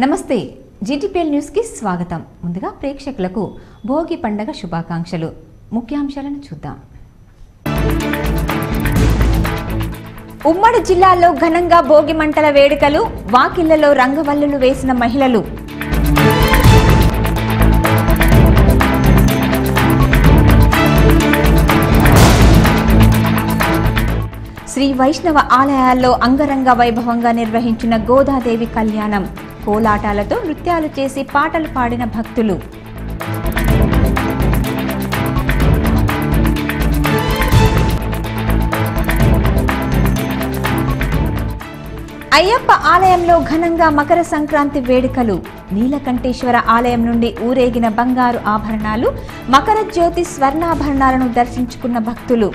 నమస్తే GTPL news కి స్వాగతం. ముందుగా ప్రేక్షకులకు భోగి పండగ శుభాకాంక్షలు. ముఖ్యాంశాలను చూద్దాం. ఉమ్మడి జిల్లాలో ఘనంగా భోగి మంటల వేడుకలు, వాకిళ్లలో రంగవల్లులు వేసిన మహిళలు. శ్రీ వైష్ణవ ఆలయాల్లో అంగరంగ వైభవంగా నిర్వహించిన గోదాదేవి కళ్యాణం, కోలాటాలతో నృత్యాలు చేసి పాటలు పాడిన భక్తులు. అయ్యప్ప ఆలయంలో ఘనంగా మకర సంక్రాంతి వేడుకలు, నీలకంఠేశ్వర ఆలయం నుండి ఊరేగిన బంగారు ఆభరణాలు, మకర జ్యోతి స్వర్ణాభరణాలను దర్శించుకున్న భక్తులు.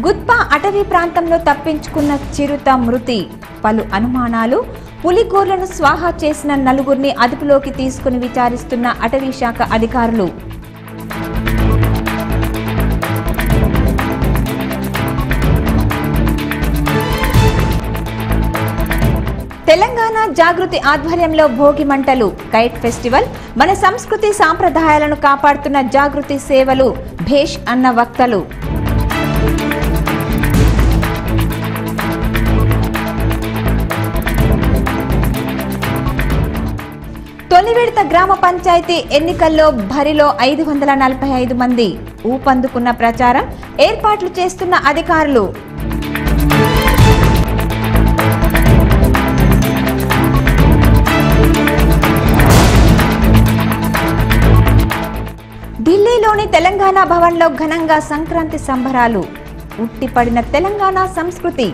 గుత్పా అటవీ ప్రాంతంలో తప్పించుకున్న చిరుత మృతి, పలు అనుమానాలు. పులిగోర్లను స్వాహా చేసిన నలుగురిని అదుపులోకి తీసుకుని విచారిస్తున్న అటవీ శాఖ అధికారులు. తెలంగాణ జాగృతి ఆధ్వర్యంలో భోగి మంటలు, కైట్ ఫెస్టివల్, మన సంస్కృతి సాంప్రదాయాలను కాపాడుతున్న జాగృతి సేవలు, భేష్ అన్న వక్తలు. తొలి విడత గ్రామ పంచాయతీ ఎన్నికల్లో బరిలో 545 మంది. ఊపందుకున్న ప్రచారం, ఏర్పాట్లు చేస్తున్న అధికారులు. ఢిల్లీలోని తెలంగాణ భవన్లో ఘనంగా సంక్రాంతి సంబరాలు, ఉట్టిపడిన తెలంగాణ సంస్కృతి.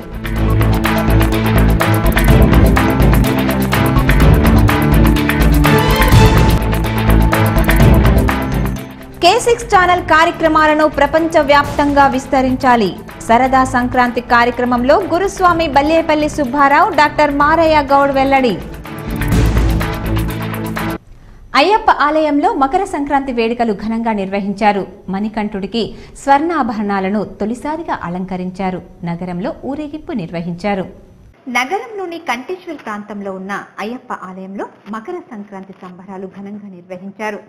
K6 ఛానల్ కార్యక్రమాలను ప్రపంచ వ్యాప్తంగా విస్తరించాలి. సరదా సంక్రాంతి కార్యక్రమంలో గురుస్వామి బల్లేపల్లి సుబ్బారావు, డాక్టర్ మారయ్య గౌడ్ వెల్లడి. అయ్యప్ప ఆలయంలో మకర సంక్రాంతి వేడుకలు ఘనంగా నిర్వహించారు. మణికంఠుడికి స్వర్ణాభరణాలను తొలిసారిగా అలంకరించారు. నగరంలో ఊరేగింపు నిర్వహించారు. నగరంలోని కంఠేశ్వర్ ప్రాంతంలో ఉన్న అయ్యప్ప ఆలయంలో మకర సంక్రాంతి సంబరాలు ఘనంగా నిర్వహించారు.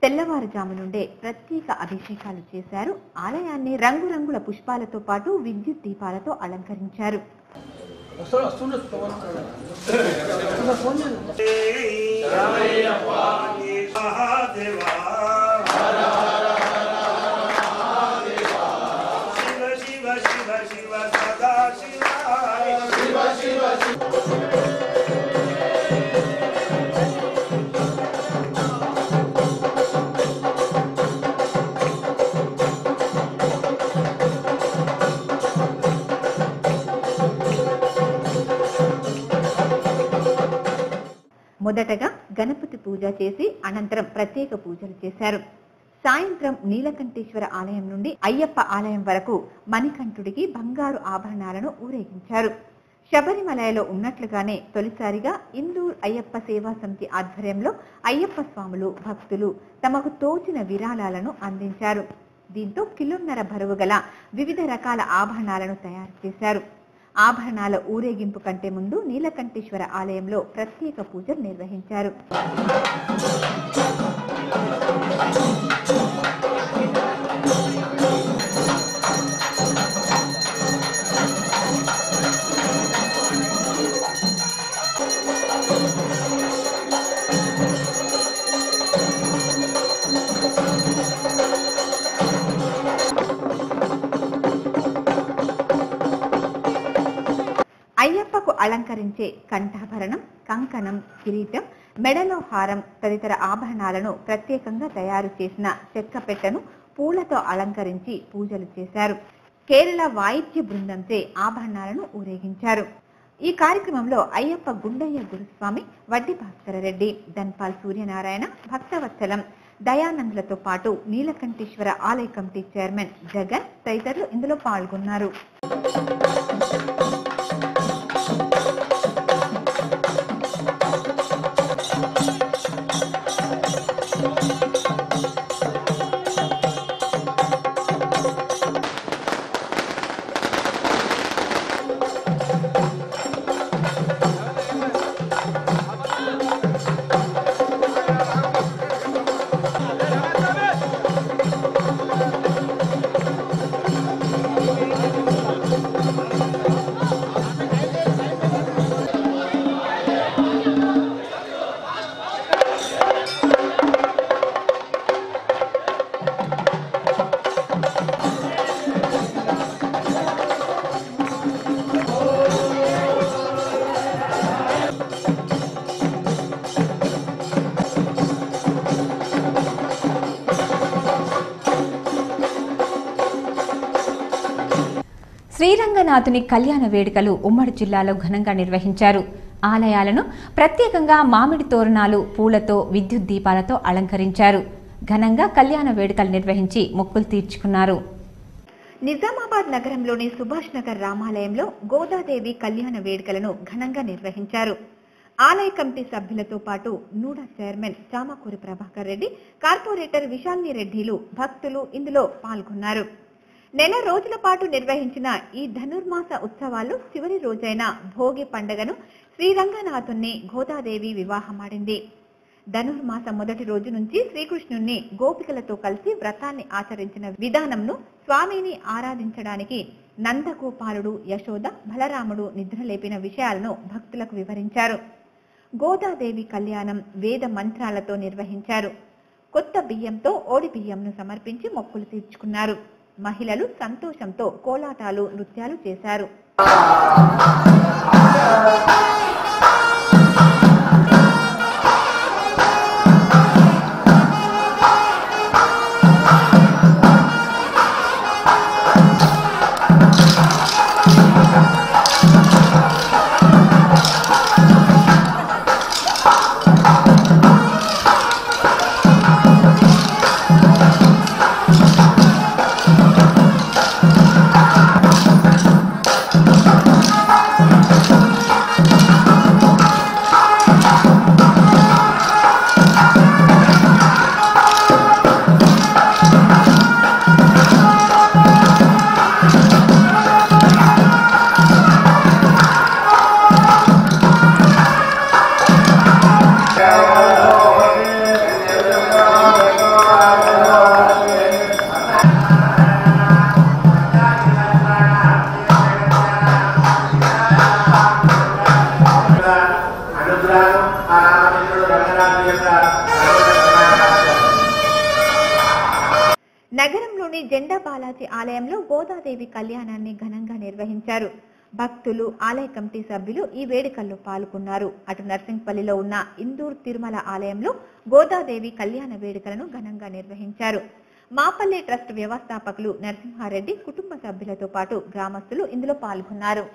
తెల్లవారుజాము నుండే ప్రత్యేక అభిషేకాలు చేశారు. ఆలయాన్ని రంగురంగుల పుష్పాలతో పాటు విద్యుత్ దీపాలతో అలంకరించారు. మొదటగా గణపతి పూజ చేసి అనంతరం ప్రత్యేక పూజలు చేశారు. సాయంత్రం నీలకంఠేశ్వర ఆలయం నుండి అయ్యప్ప ఆలయం వరకు మణికంఠుడికి బంగారు ఆభరణాలను ఊరేగించారు. శబరిమలలో ఉన్నట్లుగానే తొలిసారిగా ఇందూర్ అయ్యప్ప సేవా సమితి ఆధ్వర్యంలో అయ్యప్ప స్వాములు, భక్తులు తమకు తోచిన విరాళాలను అందించారు. దీంతో కిలోన్నర బరువు గల వివిధ రకాల ఆభరణాలను తయారు చేశారు. ఆభరణాల ఊరేగింపు కంటే ముందు నీలకంఠేశ్వర ఆలయంలో ప్రత్యేక పూజలు నిర్వహించారు. అయ్యప్పకు అలంకరించే కంఠాభరణం, కంకణం, కిరీటం, మెడలో హారం తదితర ఆభరణాలను ప్రత్యేకంగా తయారు చేసిన చెక్కపెట్టను పూలతో అలంకరించి పూజలు చేశారు. కేరళ వాయిద్య బృందంచే ఆభరణాలను ఊరేగించారు. ఈ కార్యక్రమంలో అయ్యప్ప గుండయ్య గురుస్వామి, వడ్డి భాస్కర రెడ్డి, ధన్పాల్ సూర్యనారాయణ, భక్తవత్సలం, దయానందులతో పాటు నీలకంఠేశ్వర ఆలయ కమిటీ చైర్మన్ జగన్ తదితరులు ఇందులో పాల్గొన్నారు. శ్రీరంగనాథుని కళ్యాణ వేడుకలు ఉమ్మడి జిల్లాలో ఘనంగా నిర్వహించారు. ఆలయాలను ప్రత్యేకంగా మామిడి తోరణాలు, పూలతో, విద్యుత్ దీపాలతో అలంకరించారు. ఘనంగా కళ్యాణ వేడుకలు నిర్వహించి మొక్కులు తీర్చుకున్నారు. నిజామాబాద్ నగరంలోని సుభాష్ నగర్ రామాలయంలో గోదాదేవి కళ్యాణ వేడుకలను ఘనంగా నిర్వహించారు. ఆలయ కమిటీ సభ్యులతో పాటు NUDA chairman Chamakuri Prabhakar Reddy, corporator విశాల్ని రెడ్డిలు, భక్తులు ఇందులో పాల్గొన్నారు. నెల రోజుల పాటు నిర్వహించిన ఈ ధనుర్మాస ఉత్సవాల్లో చివరి రోజైన భోగి పండుగను శ్రీరంగనాథుని గోదాదేవి వివాహమాడింది. ధనుర్మాస మొదటి రోజు నుంచి శ్రీకృష్ణుణ్ణి గోపికలతో కలిసి వ్రతాన్ని ఆచరించిన విధానంను, స్వామిని ఆరాధించడానికి నందగోపాలుడు, యశోద, బలరాముడు నిద్రలేపిన విషయాలను భక్తులకు వివరించారు. గోదాదేవి కళ్యాణం వేద మంత్రాలతో నిర్వహించారు. కొత్త బియ్యంతో ఓడి బియ్యంను సమర్పించి మొక్కులు తీర్చుకున్నారు. మహిళలు సంతోషంతో కోలాటాలు, నృత్యాలు చేశారు. నగరంలోని జెండా బాలాజీ ఆలయంలో గోదాదేవి కళ్యాణాన్ని ఘనంగా నిర్వహించారు. భక్తులు, ఆలయ కమిటీ సభ్యులు ఈ వేడుకల్లో పాల్గొన్నారు. అటు నర్సింగ్పల్లిలో ఉన్న ఇందూర్ తిరుమల ఆలయంలో గోదాదేవి కళ్యాణ వేడుకలను ఘనంగా నిర్వహించారు. మాపల్లి ట్రస్ట్ వ్యవస్థాపకులు నరసింహారెడ్డి కుటుంబ సభ్యులతో పాటు గ్రామస్తులు ఇందులో పాల్గొన్నారు.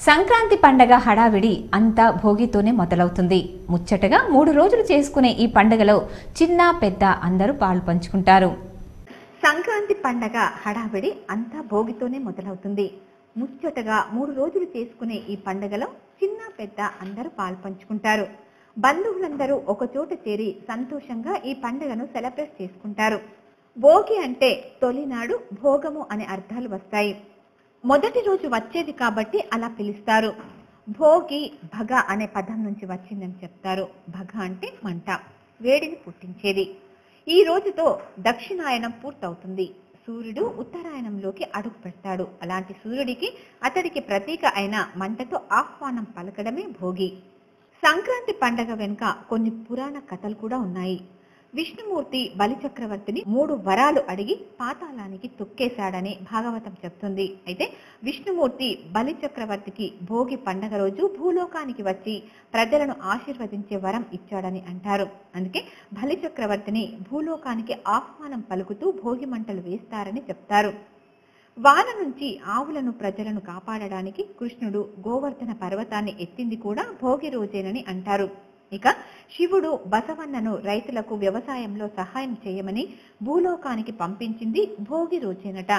సంక్రాంతి పండగ హడావిడి అంతా భోగితోనే మొదలవుతుంది. ముచ్చటగా 3 రోజులు చేసుకునే ఈ పండుగలో చిన్న పెద్ద అందరూ పాలు పంచుకుంటారు. సంక్రాంతి పండగ హడావిడి అంతా భోగితోనే మొదలవుతుంది. ముచ్చటగా 3 రోజులు చేసుకునే ఈ పండుగలో చిన్న పెద్ద అందరూ పాలు పంచుకుంటారు. బంధువులందరూ ఒకచోట చేరి సంతోషంగా ఈ పండుగను సెలబ్రేట్ చేసుకుంటారు. భోగి అంటే తొలినాడు, భోగము అనే అర్థాలు వస్తాయి. మొదటి రోజు వచ్చేది కాబట్టి అలా పిలుస్తారు. భోగి భగ అనే పదం నుంచి వచ్చిందని చెప్తారు. భగ అంటే మంట, వేడిని పుట్టించేది. ఈ రోజుతో దక్షిణాయనం పూర్తవుతుంది. సూర్యుడు ఉత్తరాయణంలోకి అడుగు పెడతాడు. అలాంటి సూర్యుడికి, అతడికి ప్రతీక అయిన మంటతో ఆహ్వానం పలకడమే భోగి. సంక్రాంతి పండగ వెనుక కొన్ని పురాణ కథలు కూడా ఉన్నాయి. విష్ణుమూర్తి బలిచక్రవర్తిని 3 వరాలు అడిగి పాతాళానికి తొక్కేశాడని భాగవతం చెప్తుంది. అయితే విష్ణుమూర్తి బలిచక్రవర్తికి భోగి పండగ రోజు భూలోకానికి వచ్చి ప్రజలను ఆశీర్వదించే వరం ఇచ్చాడని అంటారు. అందుకే బలిచక్రవర్తిని భూలోకానికి ఆహ్వానం పలుకుతూ భోగి మంటలు వేస్తారని చెప్తారు. వాన నుంచి ఆవులను, ప్రజలను కాపాడడానికి కృష్ణుడు గోవర్ధన పర్వతాన్ని ఎత్తింది కూడా భోగి రోజేనని అంటారు. ఇక శివుడు బసవన్నను రైతులకు వ్యవసాయంలో సహాయం చేయమని భూలోకానికి పంపించింది భోగి రోజేనట.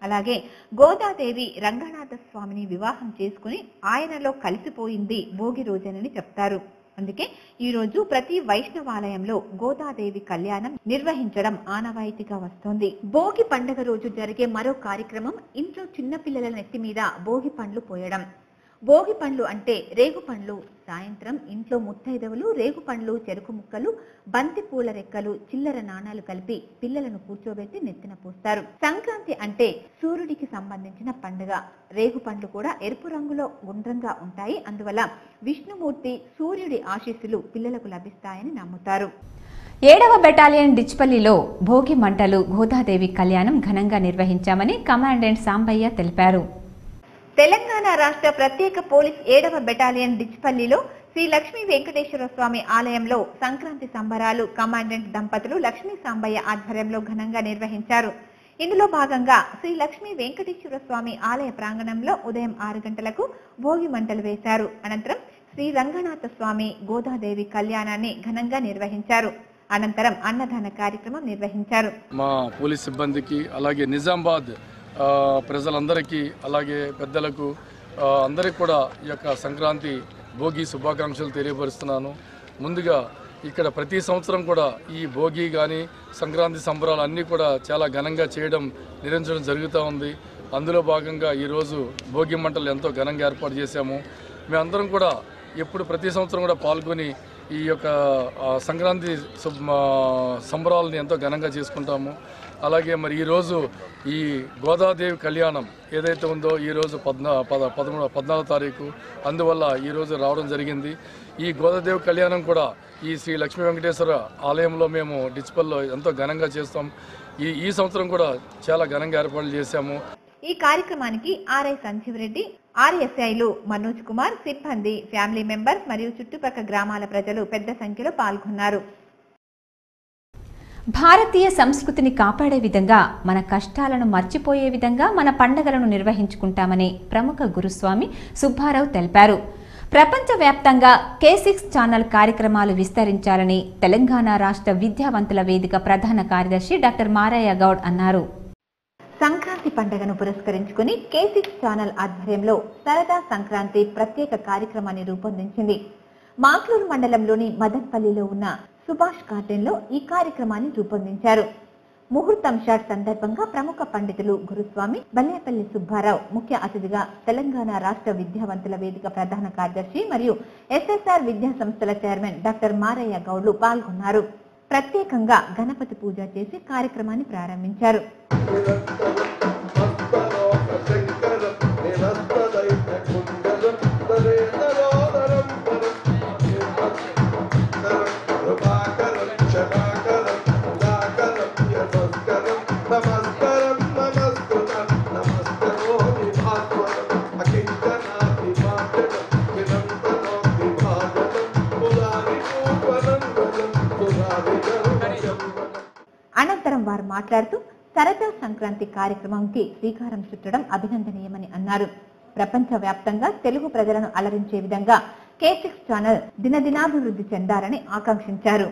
అలాగే గోదాదేవి రంగనాథ స్వామిని వివాహం చేసుకుని ఆయనలో కలిసిపోయింది భోగి రోజేనని చెప్తారు. అందుకే ఈ రోజు ప్రతి వైష్ణవాలయంలో గోదాదేవి కళ్యాణం నిర్వహించడం ఆనవాయితీగా వస్తోంది. భోగి పండుగ రోజు జరిగే మరో కార్యక్రమం ఇంట్లో చిన్న పిల్లల నెత్తి మీద భోగి పండ్లు పోయడం. భోగి పండ్లు అంటే రేగు పండ్లు. సాయంత్రం ఇంట్లో ముత్తైదవులు రేగు పండ్లు, చెరుకు ముక్కలు, బంతి పూల రెక్కలు, చిల్లర నాణాలు కలిపి పిల్లలను కూర్చోబెట్టి నెత్తిన పూస్తారు. సంక్రాంతి అంటే సూర్యుడికి సంబంధించిన పండుగ. రేగు పండ్లు కూడా ఎరుపు రంగులో గుండ్రంగా ఉంటాయి. అందువల్ల విష్ణుమూర్తి, సూర్యుడి ఆశీస్సులు పిల్లలకు లభిస్తాయని నమ్ముతారు. 7వ బెటాలియన్ డిచ్పల్లిలో భోగి మంటలు, గోదాదేవి కళ్యాణం ఘనంగా నిర్వహించామని కమాండెంట్ సాంబయ్య తెలిపారు. తెలంగాణ రాష్ట్ర ప్రత్యేక పోలీస్ 7వ బెటాలియన్ డిచ్పల్లిలో శ్రీ లక్ష్మీ వెంకటేశ్వర స్వామి ఆలయంలో సంక్రాంతి సంబరాలు కమాండెంట్ దంపతులు లక్ష్మీ సాంబయ్య ఆధ్వర్యంలో ఘనంగా నిర్వహించారు. ఇందులో భాగంగా శ్రీ లక్ష్మీ వెంకటేశ్వర స్వామి ఆలయ ప్రాంగణంలో ఉదయం 6 గంటలకు భోగి మంటలు వేశారు. అనంతరం శ్రీ రంగనాథ స్వామి, గోదాదేవి కళ్యాణాన్ని ఘనంగా నిర్వహించారు. అనంతరం అన్నదాన కార్యక్రమం నిర్వహించారు. మా పోలీస్ సిబ్బందికి, అలాగే నిజామాబాద్ ప్రజలందరికీ, అలాగే పెద్దలకు అందరికీ కూడా ఈ యొక్క సంక్రాంతి భోగి శుభాకాంక్షలు తెలియపరుస్తున్నాను. ముందుగా ఇక్కడ ప్రతి సంవత్సరం కూడా ఈ భోగి కానీ సంక్రాంతి సంబరాలు అన్నీ కూడా చాలా ఘనంగా నిర్వహించడం జరుగుతూ ఉంది. అందులో భాగంగా ఈరోజు భోగి మంటలు ఎంతో ఘనంగా ఏర్పాటు చేశాము. మేమందరం కూడా ప్రతి సంవత్సరం కూడా పాల్గొని ఈ యొక్క సంక్రాంతి సంబరాలని ఎంతో ఘనంగా చేసుకుంటాము. అలాగే మరి ఈరోజు ఈ గోదాదేవి కళ్యాణం ఏదైతే ఉందో ఈరోజు 14వ తారీఖు, అందువల్ల ఈరోజు రావడం జరిగింది. ఈ గోదాదేవి కళ్యాణం కూడా ఈ శ్రీ లక్ష్మీ వెంకటేశ్వర ఆలయంలో మేము డిచ్పల్లో ఎంతో ఘనంగా చేస్తాం. ఈ సంవత్సరం కూడా చాలా ఘనంగా ఏర్పాట్లు చేశాము. ఈ కార్యక్రమానికి ఆర్ఐ సంజీవ్ రెడ్డి, ఆర్ఎస్ఐలు మనోజ్ కుమార్, సిబ్బంది, ఫ్యామిలీ మెంబర్స్ మరియు చుట్టుపక్కల గ్రామాల ప్రజలు పెద్ద సంఖ్యలో పాల్గొన్నారు. భారతీయ సంస్కృతిని కాపాడే విధంగా, మన కష్టాలను మర్చిపోయే విధంగా మన పండుగలను నిర్వహించుకుంటామని ప్రముఖ గురుస్వామి సుబ్బారావు తెలిపారు. ప్రపంచవ్యాప్తంగా K6 ఛానల్ కార్యక్రమాలు విస్తరించాలని తెలంగాణ రాష్ట్ర విద్యావంతుల వేదిక ప్రధాన కార్యదర్శి డాక్టర్ మారయ్య గౌడ్ అన్నారు. సంక్రాంతి పండుగను పురస్కరించుకుని K6 ఛానల్ ఆధ్వర్యంలో సరదా సంక్రాంతి ప్రత్యేక కార్యక్రమాన్ని రూపొందించింది. మాక్లూరు మండలంలోని మదన్పల్లిలో ఉన్న సుభాష్ గార్డెన్ లో ఈ కార్యక్రమాన్ని రూపొందించారు. ముహూర్తం షాట్ సందర్భంగా ప్రముఖ పండితులు గురుస్వామి బల్లేపల్లి సుబ్బారావు ముఖ్య అతిథిగా, తెలంగాణ రాష్ట్ర విద్యావంతుల వేదిక ప్రధాన కార్యదర్శి మరియు SSR విద్యా సంస్థల చైర్మన్ డాక్టర్ మారయ్య గౌడ్లు పాల్గొన్నారు. ప్రత్యేకంగా గణపతి పూజ చేసి కార్యక్రమాన్ని ప్రారంభించారు. అనంతరం వారు మాట్లాడుతూ సరదా సంక్రాంతి కార్యక్రమంకి శ్రీకారం చుట్టడం అభినందనీయమని అన్నారు. ప్రపంచ వ్యాప్తంగా తెలుగు ప్రజలను అలరించే విధంగా K6 ఛానల్ దినదినాభివృద్ధి చెందాలని ఆకాంక్షించారు.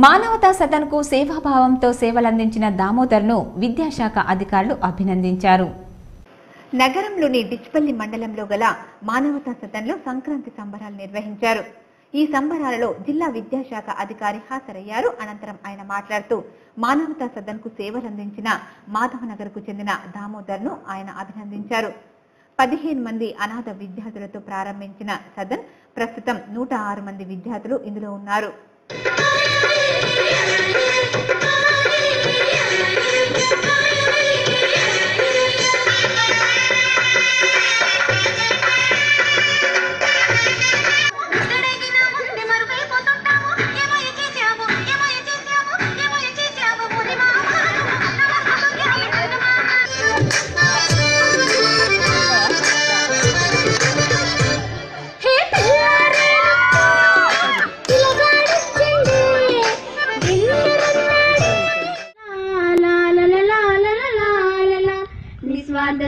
మానవతా సదన్కు సేవాభావంతో సేవలందించిన దామోదర్ను విద్యాశాఖ అధికారులు అభినందించారు. నగరంలోని డిచ్పల్లి మండలంలో గల మానవతా సదన్లో సంక్రాంతి సంబరాలు నిర్వహించారు. ఈ సంబరాలలో జిల్లా విద్యాశాఖ అధికారి హాజరయ్యారు. అనంతరం ఆయన మాట్లాడుతూ మానవతా సదన్కు సేవలందించిన మాధవనగర్ కు చెందిన దామోదర్ను ఆయన అభినందించారు. 15 మంది అనాథ విద్యార్థులతో ప్రారంభించిన సదన్ ప్రస్తుతం 106 మంది విద్యార్థులు ఇందులో ఉన్నారు.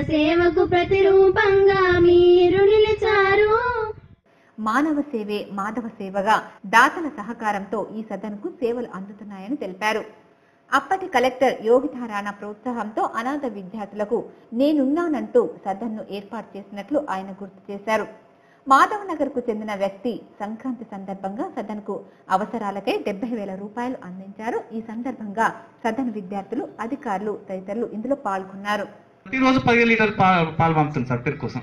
సేవకు ప్రతిరూపంగా మీరు నిలిచారు. మానవ సేవే మాధవ సేవగా దాతల సహకారంతో ఈ సదన్కు సేవలు అందుతున్నాయని తెలిపారు. అప్పటి కలెక్టర్ యోగితా రాణా ప్రోత్సాహంతో అనాథ విద్యార్థులకు నేనున్నానంటూ సదన్ను ఏర్పాటు చేసినట్లు ఆయన గుర్తు చేశారు. మాధవనగర్ కు చెందిన వ్యక్తి సంక్రాంతి సందర్భంగా సదన్కు అవసరాలకై 70,000 రూపాయలు అందించారు. ఈ సందర్భంగా సదన్ విద్యార్థులు, అధికారులు తదితరులు ఇందులో పాల్గొన్నారు. ప్రతిరోజు 10 లీటర్ పాలు పంపుతుంది సార్ పేరు కోసం.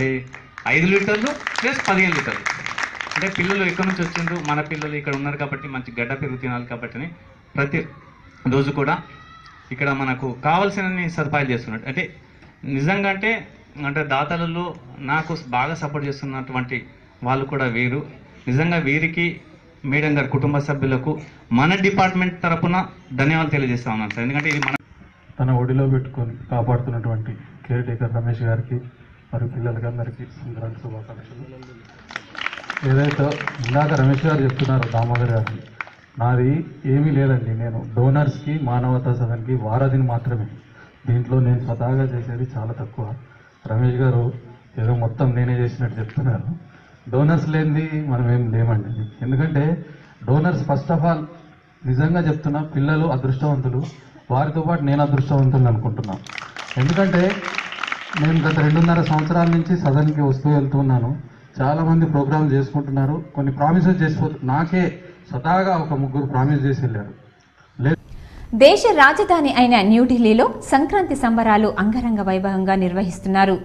5 లీటర్లు ప్లస్ 15 లీటర్లు. అంటే పిల్లలు ఎక్కడి నుంచి వచ్చిండ్రు, మన పిల్లలు ఇక్కడ ఉన్నారు కాబట్టి మంచి గడ్డ పెరుగు తినాలి కాబట్టి ప్రతి రోజు కూడా ఇక్కడ మనకు కావాల్సిన సదుపాయాలు చేస్తున్నట్టు. అంటే నిజంగా అంటే దాతలలో నాకు బాగా సపోర్ట్ చేస్తున్నటువంటి వాళ్ళు కూడా వీరు. నిజంగా వీరికి మేడం గారి కుటుంబ సభ్యులకు మన డిపార్ట్మెంట్ తరఫున ధన్యవాదాలు తెలియజేస్తా ఉన్నాను సార్. ఎందుకంటే ఇది మన తన ఒడిలో పెట్టుకొని కాపాడుతున్నటువంటి కేర్ టేకర్ రమేష్ గారికి మరియు పిల్లలకి అందరికీ సంక్రాంతి శుభాకాంక్షలు. ఏదైతే ఇందాక రమేష్ గారు చెప్తున్నారో దామోదర్ గారికి, నాది ఏమీ లేదండి. నేను డోనర్స్కి మానవతా సదన్కి వారధిని మాత్రమే. దీంట్లో నేను స్వతహాగా చేసేది చాలా తక్కువ. రమేష్ గారు ఏదో మొత్తం నేనే చేసినట్టు చెప్తున్నారు. డోనర్స్ లేనిది మనం ఏం లేమండి. ఎందుకంటే డోనర్స్ ఫస్ట్ ఆఫ్ ఆల్ నిజంగా చెప్తున్నా పిల్లలు అదృష్టవంతులు, వారితో పాటు నేను అదృష్టవంతులు అనుకుంటున్నాను. ఎందుకంటే నేను గత 2.5 సంవత్సరాల నుంచి సదన్కి వస్తూ వెళ్తున్నాను. చాలామంది ప్రోగ్రాంలు చేసుకుంటున్నారు, కొన్ని ప్రామిసెస్ చేసిపోతున్నారు. నాకే స్వతహాగా ఒక 3 ప్రామిస్ చేసి వెళ్ళారు. దేశ రాజధాని అయిన న్యూఢిల్లీలో సంక్రాంతి సంబరాలు అంగరంగ వైభవంగా నిర్వహిస్తున్నారు.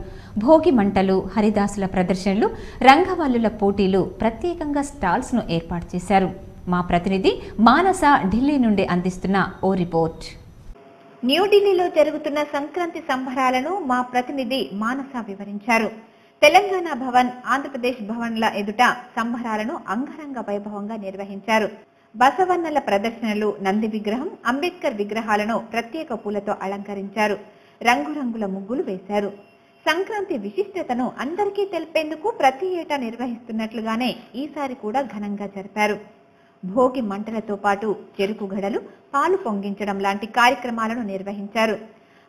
భోగి మంటలు, హరిదాసుల ప్రదర్శనలు, రంగవల్లుల పోటీలు, ప్రత్యేకంగా స్టాల్స్ ను ఏర్పాటు చేశారు. మా ప్రతినిధి మానస ఢిల్లీ నుండి అందిస్తున్న ఓ రిపోర్ట్. న్యూఢిల్లీలో జరుగుతున్న సంక్రాంతి సంబరాలను మా ప్రతినిధి మానస వివరించారు. తెలంగాణ భవన్, ఆంధ్రప్రదేశ్ భవన్ల ఎదుట సంబరాలను అంగరంగ వైభవంగా నిర్వహించారు. బసవన్నల ప్రదర్శనలు, నంది విగ్రహం, అంబేద్కర్ విగ్రహాలను ప్రత్యేక పూలతో అలంకరించారు. రంగురంగుల ముగ్గులు వేశారు. సంక్రాంతి విశిష్టతను అందరికీ తెలిపేందుకు ప్రతి ఏటా నిర్వహిస్తున్నట్లుగానే ఈసారి కూడా ఘనంగా జరిపారు. భోగి మంటలతో పాటు చెరుకు గడలు, పాలు పొంగించడం లాంటి కార్యక్రమాలను నిర్వహించారు.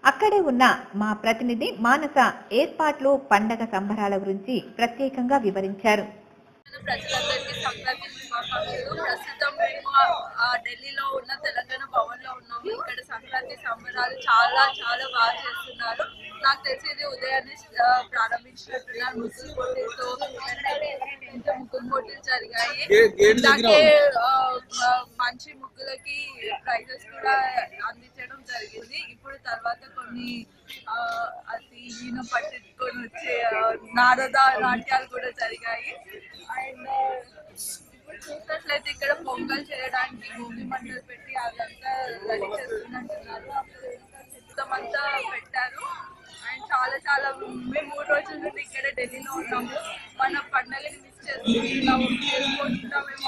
అక్కడే ఉన్న మా ప్రతినిధి మానస ఏర్పాట్లు, పండగ సంబరాల గురించి ప్రత్యేకంగా వివరించారు. ప్రజలందరికీ సంక్రాంతి శుభాకాంక్షలు. ప్రస్తుతం మేము ఢిల్లీలో ఉన్న తెలంగాణ భవన్ లో ఉన్నాము. ఇక్కడ సంక్రాంతి సంబరాలు చాలా చాలా బాగా చేస్తున్నారు. నాకు తెలిసేది ఉదయాన్నే ప్రారంభించినట్టున్నారు. ముగ్గులు పోటీలతో ముగ్గులు పోటీలు జరిగాయి. అలాగే మంచి ముగ్గులకి ప్రైజెస్ కూడా అందించడం జరిగింది. ఇప్పుడు తర్వాత కొన్ని ఈయన పట్టుకొని వచ్చే నాట్యాలు కూడా జరిగాయి. అండ్ ఇప్పుడు చూసినట్లయితే ఇక్కడ పొంగల్ చేయడానికి భూమి మంటలు పెట్టి అదంతా రెడీ చేస్తున్నట్టున్నారు. అంతా పెట్టారు. అండ్ చాలా చాలా మేము 3 రోజుల నుండి ఇక్కడ ఢిల్లీలో ఉన్నాము. మన పండుగని మిస్ చేసుకుంటున్నాము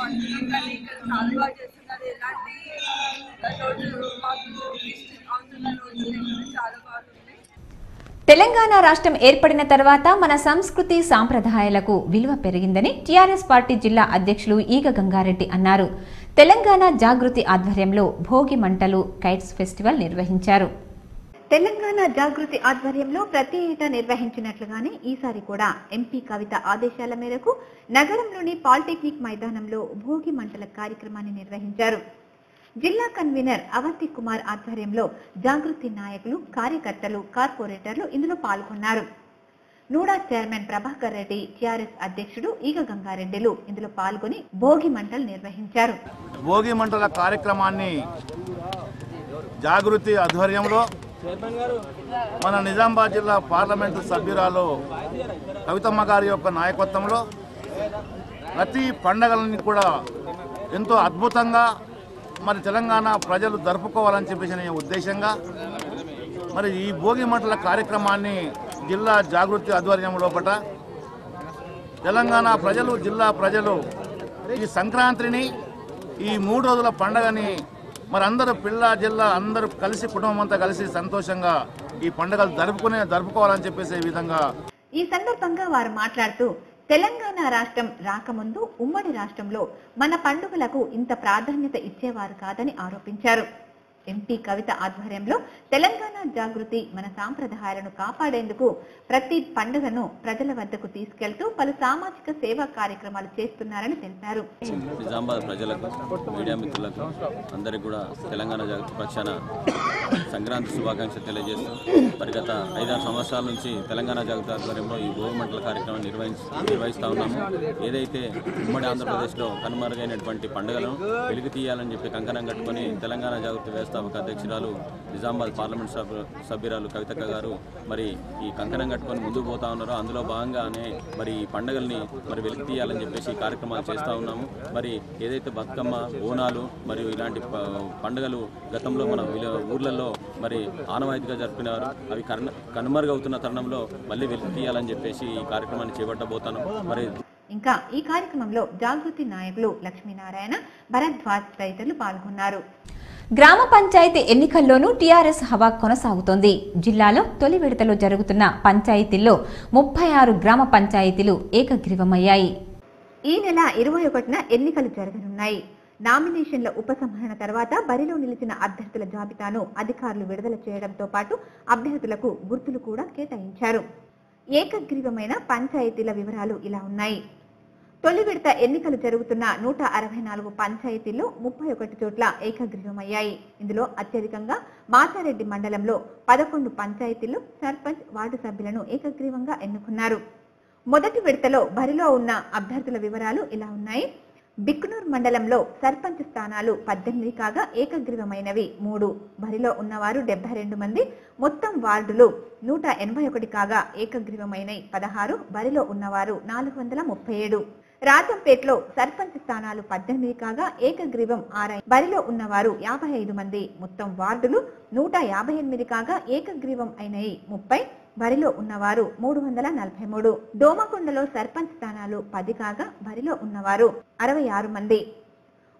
అంటున్నాం కానీ ఇక్కడ చాలా బాగా చేస్తున్నారు. ఎలాంటి రోజులు మాకు మిస్ అవుతున్న రోజులు చాలా బాగుంది. తెలంగాణ రాష్ట్రం ఏర్పడిన తర్వాత మన సంస్కృతి సాంప్రదాయాలకు విలువ పెరిగిందని టీఆర్ఎస్ పార్టీ జిల్లా అధ్యక్షులు ఈగ గంగారెడ్డి అన్నారు. తెలంగాణ జాగృతి ఆధ్వర్యంలో భోగి మంటలు, కైట్స్ ఫెస్టివల్ నిర్వహించారు. తెలంగాణ జాగృతి ఆధ్వర్యంలో ప్రతి ఏటా నిర్వహించినట్లుగానే ఈసారి కూడా ఎంపీ కవిత ఆదేశాల మేరకు నగరంలోని పాలిటెక్నిక్ మైదానంలో భోగి మంటల కార్యక్రమాన్ని నిర్వహించారు. జిల్లా కన్వీనర్ అవంతి కుమార్ ఆధ్వర్యంలో జాగృతి నాయకులు, కార్యకర్తలు, కార్పొరేటర్లు ఇందులో పాల్గొన్నారు. NUDA chairman Prabhakar Reddy, TRS అధ్యక్షుడు ఈగ గంగారెడ్డిలు ఇందులో పాల్గొని భోగి మంటలు నిర్వహించారు. భోగి మంటల కార్యక్రమాన్ని జాగృతి ఆధ్వర్యంలో మన నిజామాబాద్ జిల్లా పార్లమెంటు సభ్యురాలు కవితమ్మ గారి యొక్క నాయకత్వంలో ప్రతి పండగలని కూడా ఎంతో అద్భుతంగా మరి తెలంగాణ ప్రజలు జరుపుకోవాలని చెప్పేసి ఉద్దేశంగా మరి ఈ భోగి మంటల కార్యక్రమాన్ని జిల్లా జాగృతి ఆధ్వర్యం లోపల తెలంగాణ ప్రజలు, జిల్లా ప్రజలు ఈ సంక్రాంతిని, ఈ 3 రోజుల పండగని మరి అందరూ జిల్లా అందరూ కలిసి, కుటుంబం అంతా కలిసి సంతోషంగా ఈ పండుగలు జరుపుకోవాలని చెప్పేసి ఈ విధంగా ఈ సందర్భంగా వారు మాట్లాడుతూ తెలంగాణ రాష్ట్రం రాకముందు ఉమ్మడి రాష్ట్రంలో మన పండుగలకు ఇంత ప్రాధాన్యత ఇచ్చేవారు కాదని ఆరోపించారు. ఎంపీ కవిత ఆధ్వర్యంలో తెలంగాణ జాగృతి మన సాంప్రదాయాలను కాపాడేందుకు ప్రతి పండుగను ప్రజల వద్దకు తీసుకెళ్తూ పలు సామాజిక సేవా కార్యక్రమాలు చేస్తున్నారని తెలిపారు. నిజామాబాద్ ప్రజలకు, మీడియా మిత్రులకు అందరికీ కూడా తెలంగాణ జాగృతి పక్షాన సంక్రాంతి శుభాకాంక్షలు తెలియజేస్తూ మరి గత 5-6 సంవత్సరాల నుంచి తెలంగాణ జాగృతి ఆధ్వర్యంలో ఈ భోగి మంటల కార్యక్రమం నిర్వహిస్తూ ఉన్నాము. ఏదైతే ఉమ్మడి ఆంధ్రప్రదేశ్లో కనుమరుగైనటువంటి పండుగలను వెలుగు తీయాలని చెప్పి కంకణం కట్టుకొని తెలంగాణ జాగృతి వ్యవస్థ వ్యవస్థాపక అధ్యక్షురాలు నిజామాబాద్ పార్లమెంట్ సభ్యురాలు కవితక్క గారు మరి ఈ కంకణం కట్టుకొని ముందుకు పోతా ఉన్నారో అందులో భాగంగానే మరి ఈ పండుగల్ని మరి వెలికి తీయాలని చెప్పేసి ఈ కార్యక్రమాలు చేస్తూ ఉన్నాము. మరి ఏదైతే బతుకమ్మ, బోనాలు మరియు ఇలాంటి పండుగలు గతంలో మన ఊర్లలో మరి ఆనవాయితీగా జరిపినారు, అవి కనుమరుగవుతున్న తరుణంలో మళ్ళీ వెలికి తీయాలని చెప్పేసి ఈ కార్యక్రమాన్ని చేపట్టబోతాను. మరి ఇంకా ఈ కార్యక్రమంలో జాగృతి నాయకులు లక్ష్మీనారాయణ, భరద్వాజ్ తదితరులు పాల్గొన్నారు. గ్రామ పంచాయతీ ఎన్నికల్లోనూ టీఆర్ఎస్ హవా కొనసాగుతోంది. జిల్లాలో తొలి విడతలో జరుగుతున్న పంచాయతీల్లో 36 గ్రామ పంచాయతీలు ఏకగ్రీవమయ్యాయి. ఈ నెల 21న ఎన్నికలు జరగనున్నాయి. నామినేషన్ల ఉపసంహరణ తర్వాత బరిలో నిలిచిన అభ్యర్థుల జాబితాను అధికారులు విడుదల చేయడంతో పాటు అభ్యర్థులకు గుర్తులు కూడా కేటాయించారు. ఏకగ్రీవమైన పంచాయతీల వివరాలు ఇలా ఉన్నాయి. తొలి విడత ఎన్నికలు జరుగుతున్న 164 పంచాయతీల్లో 31 చోట్ల ఏకగ్రీవమయ్యాయి. ఇందులో అత్యధికంగా మాచారెడ్డి మండలంలో 11 పంచాయతీల్లో సర్పంచ్, వార్డు సభ్యులను ఏకగ్రీవంగా ఎన్నుకున్నారు. మొదటి విడతలో బరిలో ఉన్న అభ్యర్థుల వివరాలు ఇలా ఉన్నాయి. బిక్కునూరు మండలంలో సర్పంచ్ స్థానాలు 18 కాగా ఏకగ్రీవమైనవి 3. బరిలో ఉన్నవారు 72 మంది. మొత్తం వార్డులు 181 కాగా ఏకగ్రీవమైనవి 16. బరిలో ఉన్నవారు 437. రాజంపేటలో సర్పంచ్ స్థానాలు 18 కాగా ఏకగ్రీవం 6. బరిలో ఉన్నవారు 55 మంది. మొత్తం వార్డులు 158 కాగా ఏకగ్రీవం అయినవి 30. బరిలో ఉన్నవారు 343. దోమకొండలో సర్పంచ్ స్థానాలు 10 కాగా బరిలో ఉన్నవారు 66 మంది.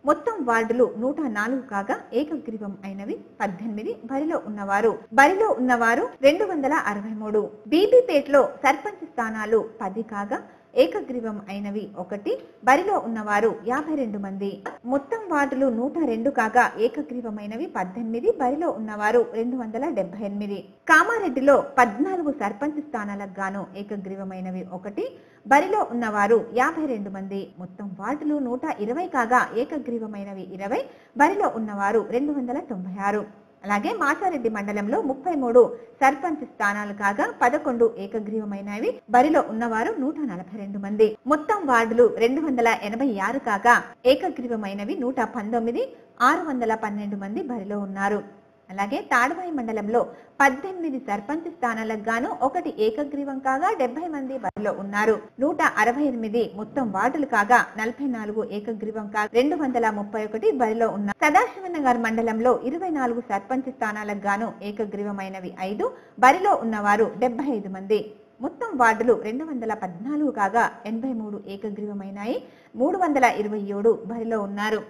మొత్తం వార్డులు 104 కాగా ఏకగ్రీవం అయినవి 18. బరిలో ఉన్నవారు 263. బీబీపేటలో సర్పంచ్ స్థానాలు 10 కాగా ఏకగ్రీవం అయినవి 1. బరిలో ఉన్నవారు 52 మంది. మొత్తం వార్డులు 102 కాగా ఏకగ్రీవమైనవి 18. బరిలో ఉన్నవారు 278. కామారెడ్డిలో 14 సర్పంచ్ స్థానాలకు గాను ఏకగ్రీవమైనవి 1. బరిలో ఉన్నవారు 52 మంది. మొత్తం వార్డులు 120 కాగా ఏకగ్రీవమైనవి 20. బరిలో ఉన్నవారు 296. అలాగే మాచారెడ్డి మండలంలో 33 సర్పంచ్ స్థానాలు కాగా 11 ఏకగ్రీవమైనవి. బరిలో ఉన్నవారు 142 మంది. మొత్తం వార్డులు 286 కాగా ఏకగ్రీవమైనవి 119. 612 మంది బరిలో ఉన్నారు. అలాగే తాడవాయి మండలంలో 18 సర్పంచ్ స్థానాలకు గాను 1 ఏకగ్రీవం కాగా 70 మంది బరిలో ఉన్నారు. 168 మొత్తం వార్డులు కాగా 44 ఏకగ్రీవం కాగా 231 బరిలో ఉన్నారు. సదాశివనగర్ మండలంలో 24 సర్పంచ్ స్థానాలకు గాను ఏకగ్రీవమైనవి 5. బరిలో ఉన్నవారు 75 మంది. మొత్తం వార్డులు 214 కాగా 83 ఏకగ్రీవమైనాయి. 327 బరిలో ఉన్నారు.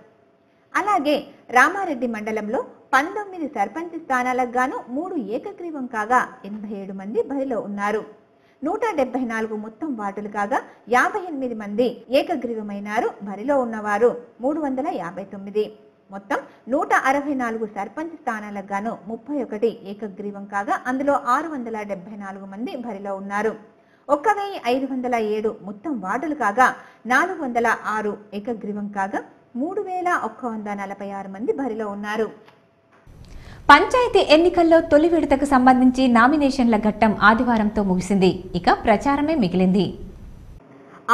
అలాగే రామారెడ్డి మండలంలో 19 సర్పంచ్ స్థానాలకు గాను 3 ఏకగ్రీవం కాగా 87 మంది బరిలో ఉన్నారు. 174 మొత్తం వార్డులు కాగా 58 మంది ఏకగ్రీవమైనారు. బరిలో ఉన్నవారు 359. మొత్తం 164 సర్పంచ్ స్థానాలకు గాను 31 ఏకగ్రీవం కాగా అందులో 674 మంది బరిలో ఉన్నారు. 1507 మొత్తం వార్డులు కాగా 406 ఏకగ్రీవం కాగా 3146 మంది బరిలో ఉన్నారు. పంచాయతీ ఎన్నికల్లో తొలి విడతకు సంబంధించి నామినేషన్ల ఘట్టం ఆదివారంతో ముగిసింది. ఇక ప్రచారమే మిగిలింది.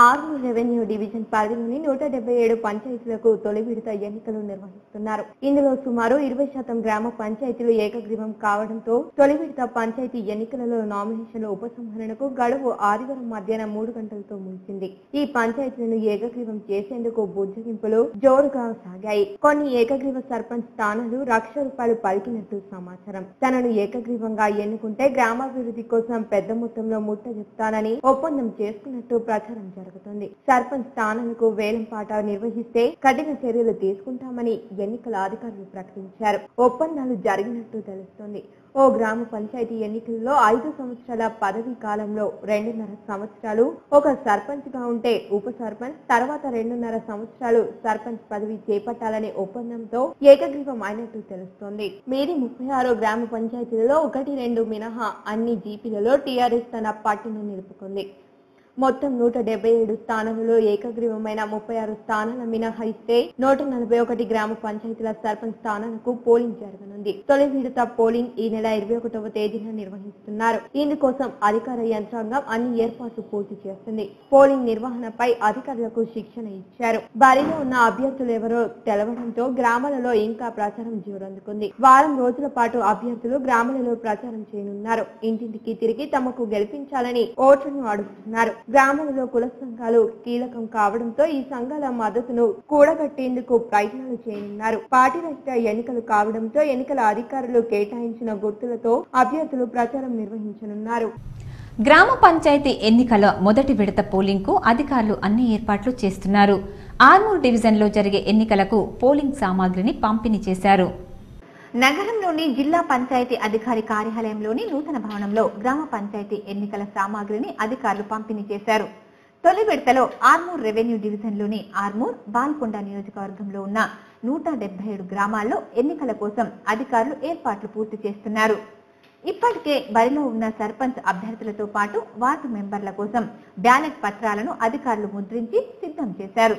ఆర్మూర్ రెవెన్యూ డివిజన్ పరిధిలోని 177 పంచాయతీలకు తొలి విడత ఎన్నికలు నిర్వహిస్తున్నారు. ఇందులో సుమారు 20% గ్రామ పంచాయతీలు ఏకగ్రీవం కావడంతో తొలి విడత పంచాయతీ ఎన్నికలలో నామినేషన్ల ఉపసంహరణకు గడువు ఆదివారం మధ్యాహ్నం 3 గంటలతో ముగిసింది. ఈ పంచాయతీలను ఏకగ్రీవం చేసేందుకు బుజ్జగింపులు జోరుగా సాగాయి. కొన్ని ఏకగ్రీవ సర్పంచ్ స్థానాలు ₹1,00,000 పలికినట్టు సమాచారం. తనను ఏకగ్రీవంగా ఎన్నుకుంటే గ్రామాభివృద్ధి కోసం పెద్ద మొత్తంలో ముట్ట చెప్తానని ఒప్పందం చేసుకున్నట్టు ప్రచారం జరుగుతుంది. సర్పంచ్ స్థానాలకు వేలంపాట నిర్వహిస్తే కఠిన చర్యలు తీసుకుంటామని ఎన్నికల అధికారులు ప్రకటించారు. ఒప్పందాలు జరిగినట్టు తెలుస్తోంది. ఓ గ్రామ పంచాయతీ ఎన్నికల్లో 5 సంవత్సరాల పదవీ కాలంలో 2.5 సంవత్సరాలు ఒక సర్పంచ్ గా ఉంటే ఉప సర్పంచ్, తర్వాత 2.5 సంవత్సరాలు సర్పంచ్ పదవి చేపట్టాలనే ఒప్పందంతో ఏకగ్రీవం అయినట్టు తెలుస్తోంది. మీది 36 గ్రామ పంచాయతీలలో 1-2 మినహా అన్ని జీపీలలో టీఆర్ఎస్ తన పట్టును నిలుపుకుంది. మొత్తం 177 స్థానాలలో ఏకగ్రీవమైన 36 స్థానాల మినహాయిస్తే 141 గ్రామ పంచాయతీల సర్పంచ్ స్థానాలకు పోలింగ్ జరగనుంది. తొలి విడత పోలింగ్ ఈ నెల 21వ తేదీన నిర్వహిస్తున్నారు. ఇందుకోసం అధికార యంత్రాంగం అన్ని ఏర్పాట్లు పూర్తి చేస్తుంది. పోలింగ్ నిర్వహణపై అధికారులకు శిక్షణ ఇచ్చారు. బరిలో ఉన్న అభ్యర్థులు ఎవరో తెలవడంతో గ్రామాలలో ఇంకా ప్రచారం జోరందుకుంది. వారం రోజుల పాటు అభ్యర్థులు గ్రామాలలో ప్రచారం చేయనున్నారు. ఇంటింటికి తిరిగి తమకు గెలిపించాలని ఓట్లను అడుగుతున్నారు. గ్రామాలలో కుల సంఘాలు కీలకం కావడంతో ఈ సంఘాల మద్దతును కూడగట్టేందుకు ప్రయత్నాలు చేయనున్నారు. పార్టీ రహిత ఎన్నికలు కావడంతో ఎన్నికల అధికారులు కేటాయించిన గుర్తులతో అభ్యర్థులు ప్రచారం నిర్వహించనున్నారు. గ్రామ పంచాయతీ ఎన్నికల మొదటి విడత పోలింగ్ కు అధికారులు అన్ని ఏర్పాట్లు చేస్తున్నారు. ఆర్మూర్ డివిజన్లో జరిగే ఎన్నికలకు పోలింగ్ సామాగ్రిని పంపిణీ చేశారు. నగరంలోని జిల్లా పంచాయతీ అధికారి కార్యాలయంలోని నూతన భవనంలో గ్రామ పంచాయతీ ఎన్నికల సామాగ్రిని అధికారులు పంపిణీ చేశారు. తొలి విడతలో ఆర్మూర్ రెవెన్యూ డివిజన్లోని ఆర్మూర్, బాల్కొండ నియోజకవర్గంలో ఉన్న 177 గ్రామాల్లో ఎన్నికల కోసం అధికారులు ఏర్పాట్లు పూర్తి చేస్తున్నారు. ఇప్పటికే బరిలో ఉన్న సర్పంచ్ అభ్యర్థులతో పాటు వార్డు మెంబర్ల కోసం బ్యాలెట్ పత్రాలను అధికారులు ముద్రించి సిద్ధం చేశారు.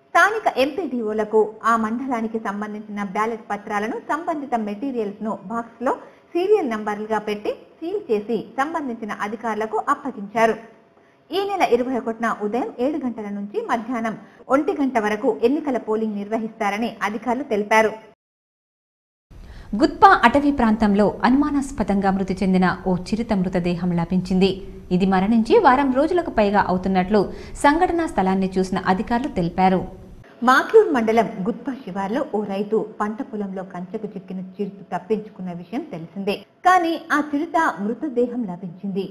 స్థానిక ఎంపీడీఓలకు ఆ మండలానికి సంబంధించిన బ్యాలెట్ పత్రాలను సంబంధిత మెటీరియల్స్ ను బాక్స్ లో సీరియల్ నంబర్లుగా పెట్టి సీల్ చేసి సంబంధించిన అధికారులకు అప్పగించారు. ఈ నెల 21న ఉదయం 7 గంటల నుంచి మధ్యాహ్నం 1 గంట వరకు ఎన్నికల పోలింగ్ నిర్వహిస్తారని అధికారులు తెలిపారు. గుత్పా అటవీ ప్రాంతంలో అనుమానాస్పదంగా మృతి చెందిన ఓ చిరుత మృతదేహం లభించింది. ఇది మరణించి వారం రోజులకు పైగా అవుతున్నట్లు సంఘటనా స్థలాన్ని చూసిన అధికారులు తెలిపారు. మాక్లూర్ మండలం గుత్పా శివార్లో ఓ రైతు పంట పొలంలో కంచెకు చిక్కిన చిరుత తప్పించుకున్న విషయం తెలిసిందే. కానీ ఆ చిరుత మృతదేహం లభించింది.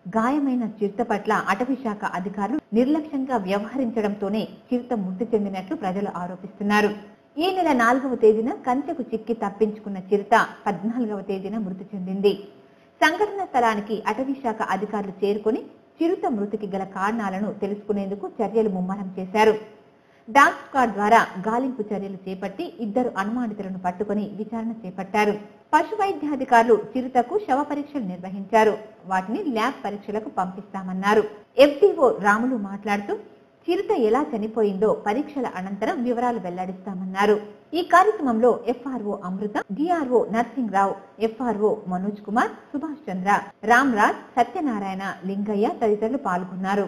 గాయమైన చిరుత పట్ల అటవీ శాఖ అధికారులు నిర్లక్ష్యంగా వ్యవహరించడంతోనే చిరుత మృతి చెందినట్లు ప్రజలు ఆరోపిస్తున్నారు. ఈ నెల 4వ తేదీన కంచెకు చిక్కి తప్పించుకున్న చిరుత 14వ తేదీన మృతి చెందింది. సంఘటన స్థలానికి అటవీ శాఖ అధికారులు చేరుకుని చిరుత మృతికి గల కారణాలను తెలుసుకునేందుకు చర్యలు ముమ్మరం చేశారు. డాగ్ స్క్వాడ్ ద్వారా గాలింపు చర్యలు చేపట్టి 2 అనుమానితులను పట్టుకుని విచారణ చేపట్టారు. పశు వైద్యాధికారులు చిరుతకు శవ పరీక్షలు నిర్వహించారు. వాటిని ల్యాబ్ పరీక్షలకు పంపిస్తామన్నారు. ఎఫ్డీఓ రాములు మాట్లాడుతూ చిరుత ఎలా చనిపోయిందో పరీక్షల అనంతరం వివరాలు వెల్లడిస్తామన్నారు. ఈ కార్యక్రమంలో ఎఫ్ఆర్ఓ అమృత, డిఆర్ఓ నర్సింగ్ రావు, ఎఫ్ఆర్ఓ మనోజ్ కుమార్, సుభాష్ చంద్ర, రామ్రాజ్, సత్యనారాయణ, లింగయ్య తదితరులు పాల్గొన్నారు.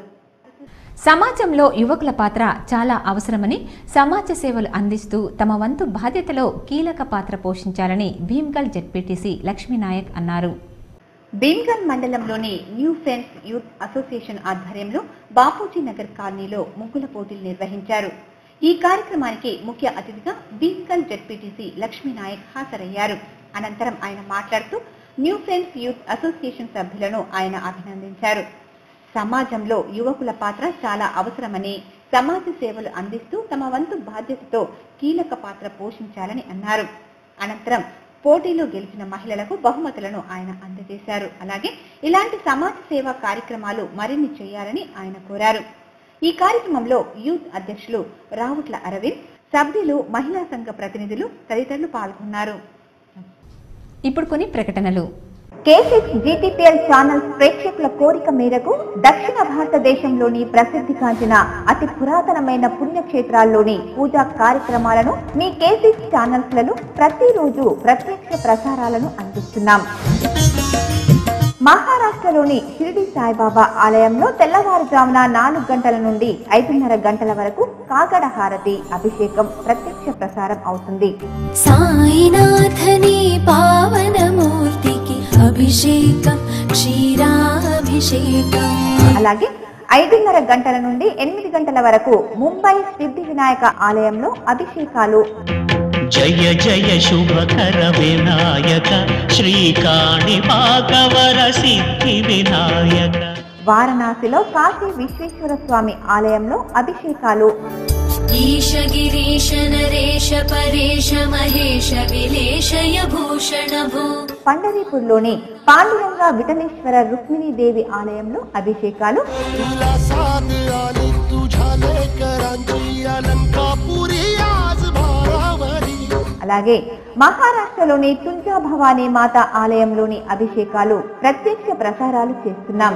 సమాజంలో యువకుల పాత్ర చాలా అవసరమని, సమాజ సేవలు అందిస్తూ తమ వంతు బాధ్యతలో కీలక పాత్ర పోషించాలని భీమ్గల్ జెడ్పీటీసీ లక్ష్మీనాయక్ అన్నారు. భీమ్గల్ మండలంలోని న్యూ ఫ్రెండ్స్ యూత్ అసోసియేషన్ ఆధ్వర్యంలో బాపూజీ నగర్ కాలనీలో ముగ్గుల పోటీలు నిర్వహించారు. ఈ కార్యక్రమానికి ముఖ్య అతిథిగా భీమ్గల్ జెడ్పీటీసీ లక్ష్మీనాయక్ హాజరయ్యారు. అనంతరం ఆయన మాట్లాడుతూ న్యూ ఫ్రెండ్స్ యూత్ అసోసియేషన్ సభ్యులను ఆయన అభినందించారు. సమాజంలో యువకుల పాత్ర చాలా అవసరమని, సమాజ సేవలు అందిస్తూ తమ వంతు బాధ్యతతో కీలక పాత్ర పోషించాలని అన్నారు. అనంతరం పోటీలో గెలిచిన మహిళలకు బహుమతులను ఆయన అందజేశారు. అలాగే ఇలాంటి సమాజ సేవా కార్యక్రమాలు మరిన్ని చేయాలని ఆయన కోరారు. ఈ కార్యక్రమంలో యూత్ అధ్యక్షులు రావుట్ల అరవింద్, సభ్యులు, మహిళా సంఘ ప్రతినిధులు తదితరులు పాల్గొన్నారు. ఇప్పుడు కొన్ని ప్రకటనలు. K6 GTPL ఛానల్స్ ప్రేక్షకుల కోరిక మేరకు దక్షిణ భారతదేశంలోని ప్రసిద్ధి కాంచిన అతి పురాతనమైన పుణ్యక్షేత్రాల్లోని పూజా కార్యక్రమాలను మీ K6 ఛానల్స్లలో ప్రతిరోజు ప్రత్యక్ష ప్రసారాలను అందిస్తున్నాం. మహారాష్ట్రలోని షిరిడి సాయిబాబా ఆలయంలో తెల్లవారుజామున 4 గంటల నుండి 5:30 గంటల వరకు కాగడ హారతి, అభిషేకం ప్రత్యక్ష ప్రసారం అవుతుంది. సాయినాథని పావనమూర్తికి అభిషేకం, క్షీరాభిషేకం. అలాగే 5:30 గంటల నుండి 8 గంటల వరకు ముంబై సిద్ధి వినాయక ఆలయంలో అభిషేకాలు. జయ జయ శుభకర వినాయక శ్రీకాణి పాకవర సిద్ధి వినాయక. వారణాసిలో కాశీ విశ్వేశ్వర స్వామి ఆలయంలో అభిషేకాలు. ఈశ గిరీశ నరేశ పరేశ మహేశ విలేశయ భూషణ భూ. పండరీపూర్లోని పాండురంగ విఠలేశ్వర రుక్మిణీదేవి ఆలయంలో అభిషేకాలు. అలాగే మహారాష్ట్రలోని తుల్జా భవానీ మాత ఆలయంలోని అభిషేకాలు ప్రత్యక్ష ప్రసారాలు చేస్తున్నాం.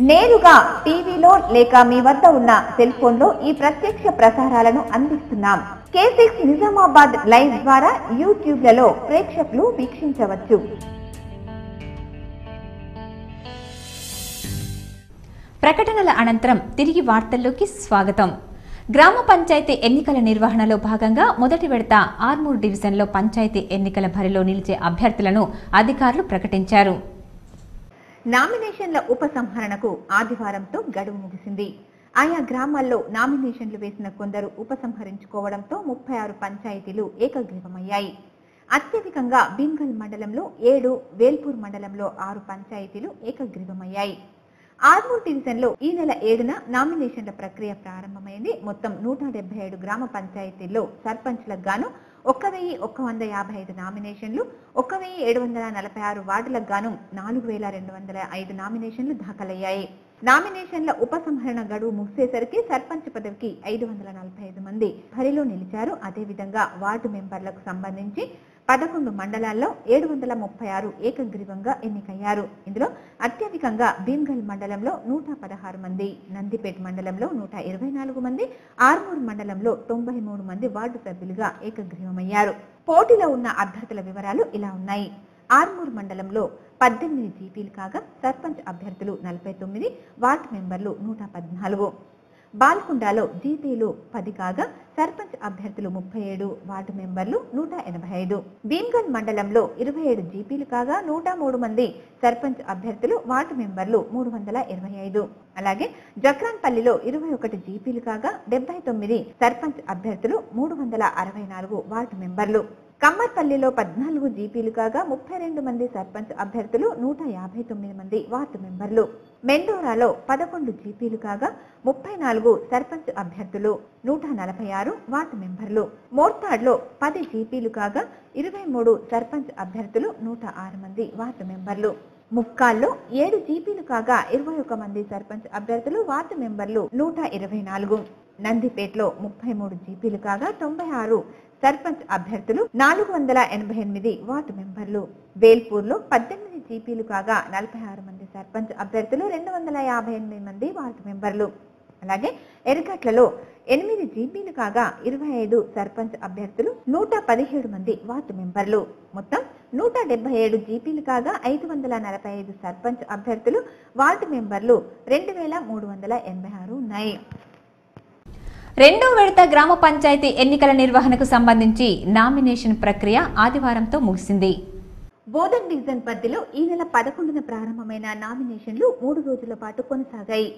నేరుగా టీవీలో లేక మీ వద్ద ఉన్న సెల్ ఫోన్ లో ఈ ప్రత్యక్ష ప్రసారాలను అందిస్తున్నాం. K6 నిజామాబాద్ లైవ్ ద్వారా యూట్యూబ్లలో ప్రేక్షకులు వీక్షించవచ్చు. ప్రకటనల అనంతరం తిరిగి వార్తల్లోకి స్వాగతం. గ్రామ పంచాయతీ ఎన్నికల నిర్వహణలో భాగంగా మొదటి విడత ఆర్మూర్ డివిజన్లో పంచాయతీ ఎన్నికల బరిలో నిలిచే అభ్యర్థులను అధికారులు ప్రకటించారు. నామినేషన్ల ఉపసంహరణకు ఆదివారంతో గడువు ముగిసింది. ఆయా గ్రామాల్లో నామినేషన్లు వేసిన కొందరు ఉపసంహరించుకోవడంతో 36 పంచాయతీలు ఏకగ్రీవమయ్యాయి. అత్యధికంగా భీమ్గల్ మండలంలో 7, వేల్పూర్ మండలంలో 6 పంచాయతీలు ఏకగ్రీవమయ్యాయి. ఆర్మూర్ డివిజన్ లో ఈ నెల 7న నామినేషన్ల ప్రక్రియ ప్రారంభమైంది. మొత్తం 177 గ్రామ పంచాయతీల్లో సర్పంచ్లకు గాను 1155 నామినేషన్లు, 1746 వార్డులకు గాను 4205 నామినేషన్లు దాఖలయ్యాయి. నామినేషన్ల ఉపసంహరణ గడువు ముగిసేసరికి సర్పంచ్ పదవికి 545 మంది బరిలో నిలిచారు. అదేవిధంగా వార్డు మెంబర్లకు సంబంధించి 11 మండలాల్లో 736 ఏకగ్రీవంగా ఎన్నికయ్యారు. ఇందులో అత్యధికంగా భీమ్గల్ మండలంలో 116 మంది, నందిపేట్ మండలంలో 124 మంది, ఆర్మూర్ మండలంలో 93 మంది వార్డు సభ్యులుగా ఏకగ్రీవమయ్యారు. పోటీలో ఉన్న అభ్యర్థుల వివరాలు ఇలా ఉన్నాయి. ఆర్మూర్ మండలంలో 18 జీపీలు కాగా సర్పంచ్ అభ్యర్థులు 49, వార్డు మెంబర్లు 114. బాల్కొండలో జీపీలు 10 కాగా సర్పంచ్ అభ్యర్థులు 37, వార్డు మెంబర్లు 185. భీమ్గల్ మండలంలో 27 జీపీలు కాగా 103 మంది సర్పంచ్ అభ్యర్థులు, వార్డు మెంబర్లు 325. అలాగే జక్రాన్పల్లిలో 21 జీపీలు కాగా 79 సర్పంచ్ అభ్యర్థులు, 364 వార్డు మెంబర్లు. కమ్మర్పల్లిలో 14 జీపీలు కాగా 32 మంది సర్పంచ్ అభ్యర్థులు, 159 మంది వార్డు మెంబర్లు. మెండోరాలో 11 జీపీలు కాగా 34 సర్పంచ్ అభ్యర్థులు, 146 వార్డు మెంబర్లు. మోర్తాడ్లో 10 జీపీలు కాగా 23 సర్పంచ్ అభ్యర్థులు, 106 మంది వార్డు మెంబర్లు. ముక్కాల్లో 7 జీపీలు కాగా 21 మంది సర్పంచ్ అభ్యర్థులు, వార్డు మెంబర్లు 124. నందిపేటలో 33 జీపీలు కాగా 96 సర్పంచ్ అభ్యర్థులు, 488 వార్డు మెంబర్లు. వేల్పూర్లో 18 జీపీలు కాగా 46 మంది సర్పంచ్ అభ్యర్థులు, 258 మంది వార్డు మెంబర్లు. అలాగే ఎర్రగట్లలో 8 జీపీలు కాగా 25 సర్పంచ్ అభ్యర్థులు, 117 మంది వార్డు మెంబర్లు. మొత్తం 177 జీపీలు కాగా 545 సర్పంచ్ అభ్యర్థులు, వార్డు మెంబర్లు 2386 ఉన్నాయి. రెండో విడత గ్రామ పంచాయతీ ఎన్నికల నిర్వహణకు సంబంధించి నామినేషన్ ప్రక్రియ ఆదివారంతో ముగిసింది. బోధన్ డివిజన్ పరిధిలో ఈ నెల 11న ప్రారంభమైన నామినేషన్లు 3 రోజుల పాటు కొనసాగాయి.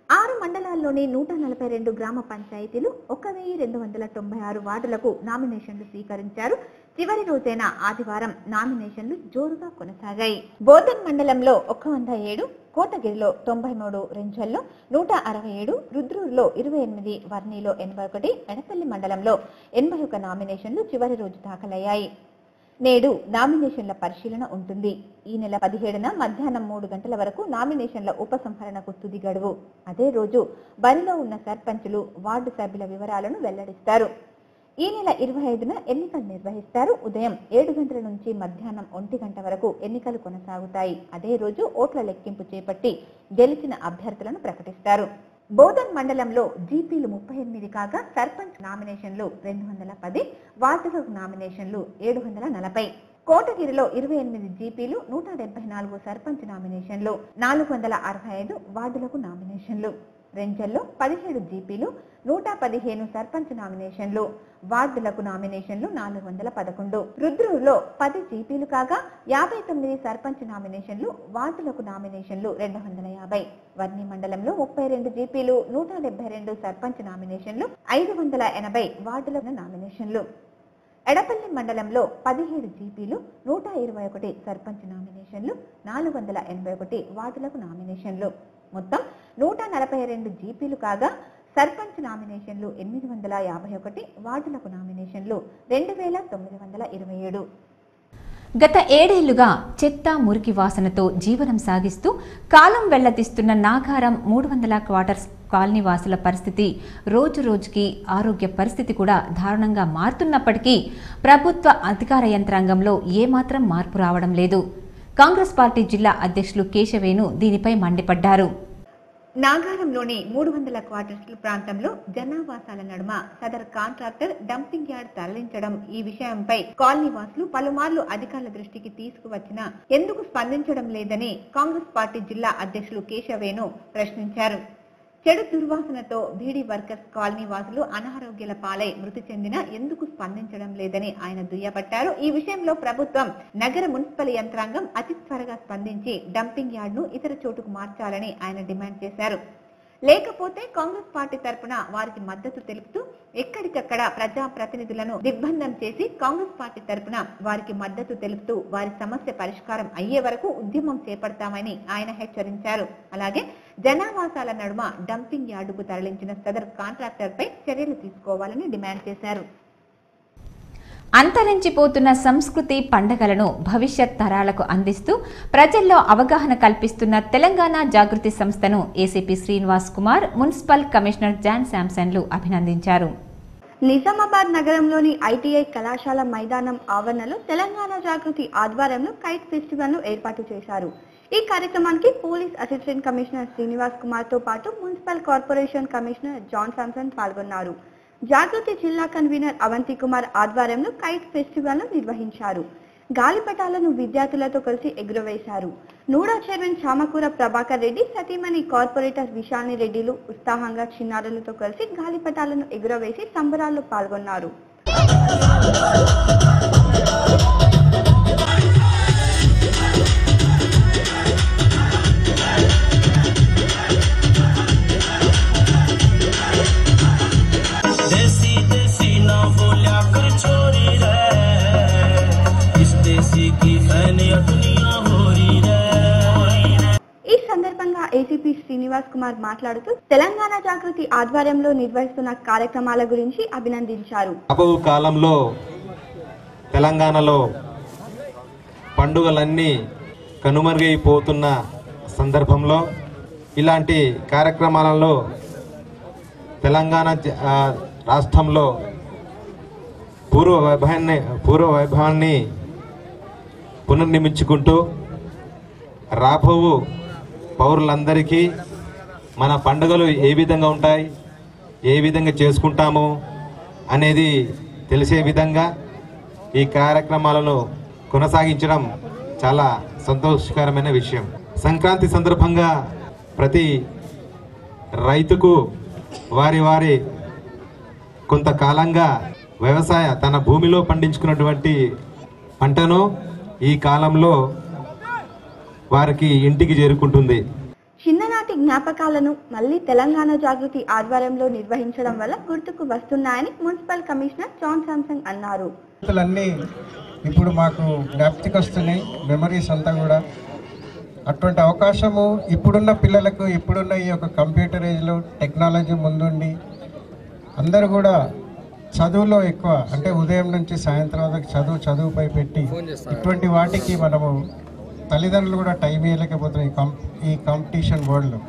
6 మండలాల్లోని 142 గ్రామ పంచాయతీలు, 1296 వార్డులకు నామినేషన్లు స్వీకరించారు. చివరి రోజైన ఆదివారం నామినేషన్లు జోరుగా కొనసాగాయి. బోధన్ మండలంలో 107, కోటగిరిలో 93, రెంజల్లో 167, రుద్రూరులో 28, వర్ణిలో 81, ఎడపల్లి మండలంలో 81 నామినేషన్లు చివరి రోజు దాఖలయ్యాయి. నేడు నామినేషన్ల పరిశీలన ఉంటుంది. ఈ నెల 17న మధ్యాహ్నం 3 గంటల వరకు నామినేషన్ల ఉపసంహరణకు తుది గడువు. అదే రోజు బరిలో ఉన్న సర్పంచులు, వార్డు సభ్యుల వివరాలను వెల్లడిస్తారు. ఈ నెల 25న ఎన్నికలు నిర్వహిస్తారు. ఉదయం 7 గంటల నుంచి మధ్యాహ్నం 1 గంట వరకు ఎన్నికలు కొనసాగుతాయి. అదే రోజు ఓట్ల లెక్కింపు చేపట్టి గెలిచిన అభ్యర్థులను ప్రకటిస్తారు. బోధన్ మండలంలో జీపీలు 38 కాగా సర్పంచ్ నామినేషన్లు 210, వార్డులకు నామినేషన్లు 740. కోటగిరిలో 28 జీపీలు, 174 సర్పంచ్ నామినేషన్లు, 465 వార్డులకు నామినేషన్లు. రెంజల్లో 17 జీపీలు, 115 సర్పంచ్ నామినేషన్లు, వార్డులకు నామినేషన్లు 411. రుద్రూరులో 10 జీపీలు కాగా 59 సర్పంచ్ నామినేషన్లు, వార్డులకు నామినేషన్లు 250. వర్ణి మండలంలో 32 జీపీలు, 172 సర్పంచ్ నామినేషన్లు, 580 వార్డులకు నామినేషన్లు. ఎడపల్లి మండలంలో 17 జీపీలు, 121 సర్పంచ్ నామినేషన్లు, 481 వార్డులకు నామినేషన్లు. మొత్తం 142 జీపీలు కాగా సర్పంచ్ నామినేషన్లు 851, వార్డులకు నామినేషన్లు 2927. గత 7 ఏళ్లుగా చెత్త మురికి వాసనతో జీవనం సాగిస్తూ కాలం వెళ్లదీస్తున్న నాగారం 300 క్వార్టర్స్ కాలనీ వాసుల పరిస్థితి రోజు రోజుకి ఆరోగ్య పరిస్థితి కూడా దారుణంగా మారుతున్నప్పటికీ ప్రభుత్వ అధికార యంత్రాంగంలో ఏమాత్రం మార్పు రావడం లేదు. కాంగ్రెస్ పార్టీ జిల్లా అధ్యక్షులు కేశవేణు దీనిపై మండిపడ్డారు. నాగారంలోని 300 క్వార్టర్స్ ప్రాంతంలో జనావాసాల నడుమ సదర్ కాంట్రాక్టర్ డంపింగ్ యార్డ్ తరలించడం, ఈ విషయంపై కాలనీ వాసులు పలుమార్లు అధికారుల దృష్టికి తీసుకువచ్చినా ఎందుకు స్పందించడం లేదని కాంగ్రెస్ పార్టీ జిల్లా అధ్యక్షులు కేశవేణు ప్రశ్నించారు. చెడు దుర్వాసనతో బీడీ వర్కర్స్ కాలనీ వాసులు అనారోగ్యాల పాలై మృతి చెందినా ఎందుకు స్పందించడం లేదని ఆయన దుయ్యబట్టారు. ఈ విషయంలో ప్రభుత్వం, నగర మున్సిపల్ యంత్రాంగం అతి త్వరగా స్పందించి డంపింగ్ యార్డ్ ను ఇతర చోటుకు మార్చాలని ఆయన డిమాండ్ చేశారు. లేకపోతే కాంగ్రెస్ పార్టీ తరపున వారికి మద్దతు తెలుపుతూ ఎక్కడికక్కడ ప్రజా ప్రతినిధులను దిగ్బంధం చేసి కాంగ్రెస్ పార్టీ తరపున వారికి మద్దతు తెలుపుతూ వారి సమస్య పరిష్కారం అయ్యే వరకు ఉద్యమం చేపడతామని ఆయన హెచ్చరించారు. అలాగే జనావాసాల నడుమ డంపింగ్ యార్డుకు తరలించిన సదర్ కాంట్రాక్టర్ పై చర్యలు తీసుకోవాలని డిమాండ్ చేశారు. అంతరించిపోతున్న సంస్కృతి పండగలను భవిష్యత్ తరాలకు అందిస్తూ ప్రజల్లో అవగాహన కల్పిస్తున్న తెలంగాణ జాగృతి సంస్థను ACP Srinivas Kumar, municipal commissioner John శాంసన్లు అభినందించారు. నిజామాబాద్ నగరంలోని ఐటీఐ కళాశాల మైదానం ఆవరణలో తెలంగాణ జాగృతి ఆధ్వర్యంలో కైట్ ఫెస్టివల్ ను ఏర్పాటు చేశారు. ఈ కార్యక్రమానికి police assistant commissioner Srinivas Kumar తో పాటు municipal corporation commissioner John Samson పాల్గొన్నారు. జాగృతి జిల్లా కన్వీనర్ అవంతి కుమార్ ఆధ్వర్యంలో కైట్ ఫెస్టివల్ ను నిర్వహించారు. గాలిపటాలను విద్యార్థులతో కలిసి ఎగురవేశారు. నూడా చైర్మన్ చామకూర ప్రభాకర్ రెడ్డి, సతీమణి కార్పొరేటర్ విశాలిని రెడ్డిలు ఉత్సాహంగా చిన్నారులతో కలిసి గాలిపటాలను ఎగురవేసి సంబరాల్లో పాల్గొన్నారు. ఈ సందర్భంగా ఏసీపీ శ్రీనివాస్ కుమార్ మాట్లాడుతూ తెలంగాణ జాగృతి ఆధ్వర్యంలో నిర్వహిస్తున్న కార్యక్రమాల గురించి అభినందించారు. రాబో కాలంలో తెలంగాణలో పండుగలన్నీ కనుమరుగైపోతున్న సందర్భంలో ఇలాంటి కార్యక్రమాలలో తెలంగాణ రాష్ట్రంలో పూర్వ వైభవాన్ని పునర్నిర్మించుకుంటూ రాబో పౌరులందరికీ మన పండుగలు ఏ విధంగా ఉంటాయి, ఏ విధంగా చేసుకుంటాము అనేది తెలిసే విధంగా ఈ కార్యక్రమాలను కొనసాగించడం చాలా సంతోషకరమైన విషయం. సంక్రాంతి సందర్భంగా ప్రతి రైతుకు వారి కొంతకాలంగా వ్యవసాయ తన భూమిలో పండించుకున్నటువంటి పంటను ఈ కాలంలో వారికి ఇంటికి చేరుకుంటుంది. చిన్ననాటి జ్ఞాపకాలను మళ్లీ తెలంగాణ జాగృతి ఆధ్వర్యంలో నిర్వహించడం వల్ల గుర్తుకు వస్తున్నాయని మున్సిపల్ కమిషనర్ జాన్ శాంసన్ అన్నారు. ఇప్పుడు మాకు జ్ఞాపకం వస్తున్నాయి, మెమరీస్ అంతా కూడా. అటువంటి అవకాశము ఇప్పుడున్న పిల్లలకు, ఇప్పుడున్న ఈ యొక్క కంప్యూటర్ ఏజ్లో టెక్నాలజీ ముందుండి అందరూ కూడా చదువులో ఎక్కువ, అంటే ఉదయం నుంచి సాయంత్రం వరకు చదువుపై పెట్టి ఇటువంటి వాటికి మనము తల్లిదండ్రులు కూడా టైం ఇవ్వలేకపోతున్నాం ఈ కాంపిటీషన్ వరల్డ్లో.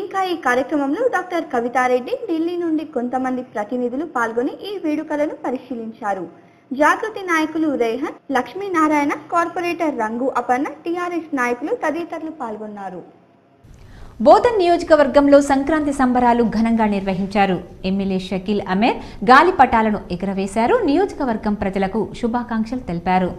ఇంకా ఈ కార్యక్రమంలో డాక్టర్ కవితారెడ్డి, ఢిల్లీ నుండి కొంతమంది ప్రతినిధులు పాల్గొని ఈ వేడుకలను పరిశీలించారు. జాగృతి నాయకులు రేహన్, లక్ష్మీనారాయణ, కార్పొరేటర్ రంగు అపర్ణ, టీఆర్ఎస్ నాయకులు తదితరులు పాల్గొన్నారు. బోధన్ నియోజకవర్గంలో సంక్రాంతి సంబరాలు ఘనంగా నిర్వహించారు. ఎమ్మెల్యే షకీల్ అమీర్ గాలిపటాలను ఎగురవేశారు. నియోజకవర్గం ప్రజలకు శుభాకాంక్షలు తెలిపారు.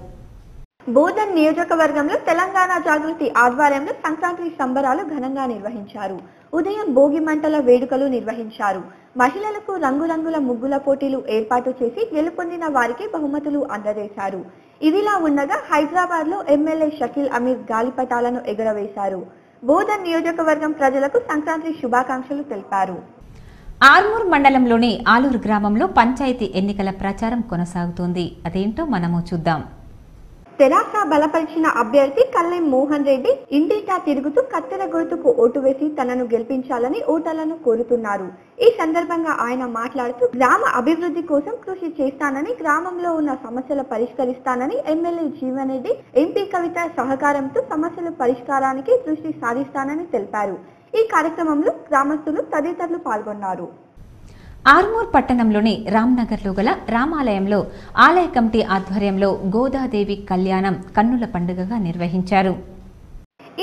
బోధన్ నియోజకవర్గంలో తెలంగాణ జాగృతి ఆధ్వర్యంలో సంక్రాంతి సంబరాలు ఘనంగా నిర్వహించారు. ఉదయం భోగి మంటల వేడుకలు నిర్వహించారు. మహిళలకు రంగురంగుల ముగ్గుల పోటీలు ఏర్పాటు చేసి గెలుపొందిన వారికి బహుమతులు అందజేశారు. ఇదిలా ఉండగా హైదరాబాద్ లో ఎమ్మెల్యే షకీల్ అమీర్ గాలిపటాలను ఎగురవేశారు. బోధన్ నియోజకవర్గం ప్రజలకు సంక్రాంతి శుభాకాంక్షలు తెలిపారు. ఆర్మూర్ మండలంలోని ఆలూరు గ్రామంలో పంచాయతీ ఎన్నికల ప్రచారం కొనసాగుతోంది. అదేంటో మనము చూద్దాం. తెరాస బలపరిచిన అభ్యర్థి కల్లెం మోహన్ రెడ్డి ఇంటింటా తిరుగుతూ కత్తెర గుర్తుకు ఓటు వేసి తనను గెలిపించాలని ఓటర్లను కోరుతున్నారు. ఈ సందర్భంగా ఆయన మాట్లాడుతూ గ్రామ అభివృద్ధి కోసం కృషి చేస్తానని, గ్రామంలో ఉన్న సమస్యలు పరిష్కరిస్తానని, ఎమ్మెల్యే జీవన్ రెడ్డి, ఎంపీ కవిత సహకారంతో సమస్యల పరిష్కారానికి దృష్టి సాధిస్తానని తెలిపారు. ఈ కార్యక్రమంలో గ్రామస్తులు తదితరులు పాల్గొన్నారు. ఆర్మూర్ పట్టణంలోని రామ్నగర్లో గల రామాలయంలో ఆలయ కమిటీ ఆధ్వర్యంలో గోదాదేవి కళ్యాణం కన్నుల పండుగగా నిర్వహించారు.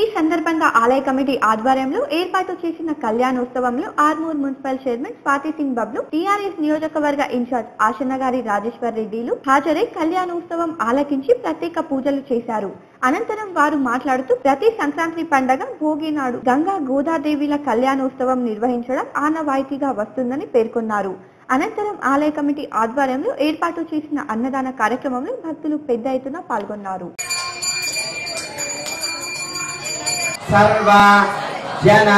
ఈ సందర్భంగా ఆలయ కమిటీ ఆధ్వర్యంలో ఏర్పాటు చేసిన కళ్యాణోత్సవంలో Armoor municipal chairman Swathi Singh Bablu, TRS నియోజకవర్గ ఇన్ఛార్జ్ ఆశనగారి రాజేశ్వర్ రెడ్డిలు హాజరై కళ్యాణోత్సవం ఆలకించి ప్రత్యేక పూజలు చేశారు. అనంతరం వారు మాట్లాడుతూ ప్రతి సంక్రాంతి పండగ భోగి నాడు గంగా గోదాదేవిల కళ్యాణోత్సవం నిర్వహించడం ఆనవాయితీగా వస్తుందని పేర్కొన్నారు. అనంతరం ఆలయ కమిటీ ఆధ్వర్యంలో ఏర్పాటు చేసిన అన్నదాన కార్యక్రమంలో భక్తులు పెద్ద ఎత్తున పాల్గొన్నారు. सर्व जन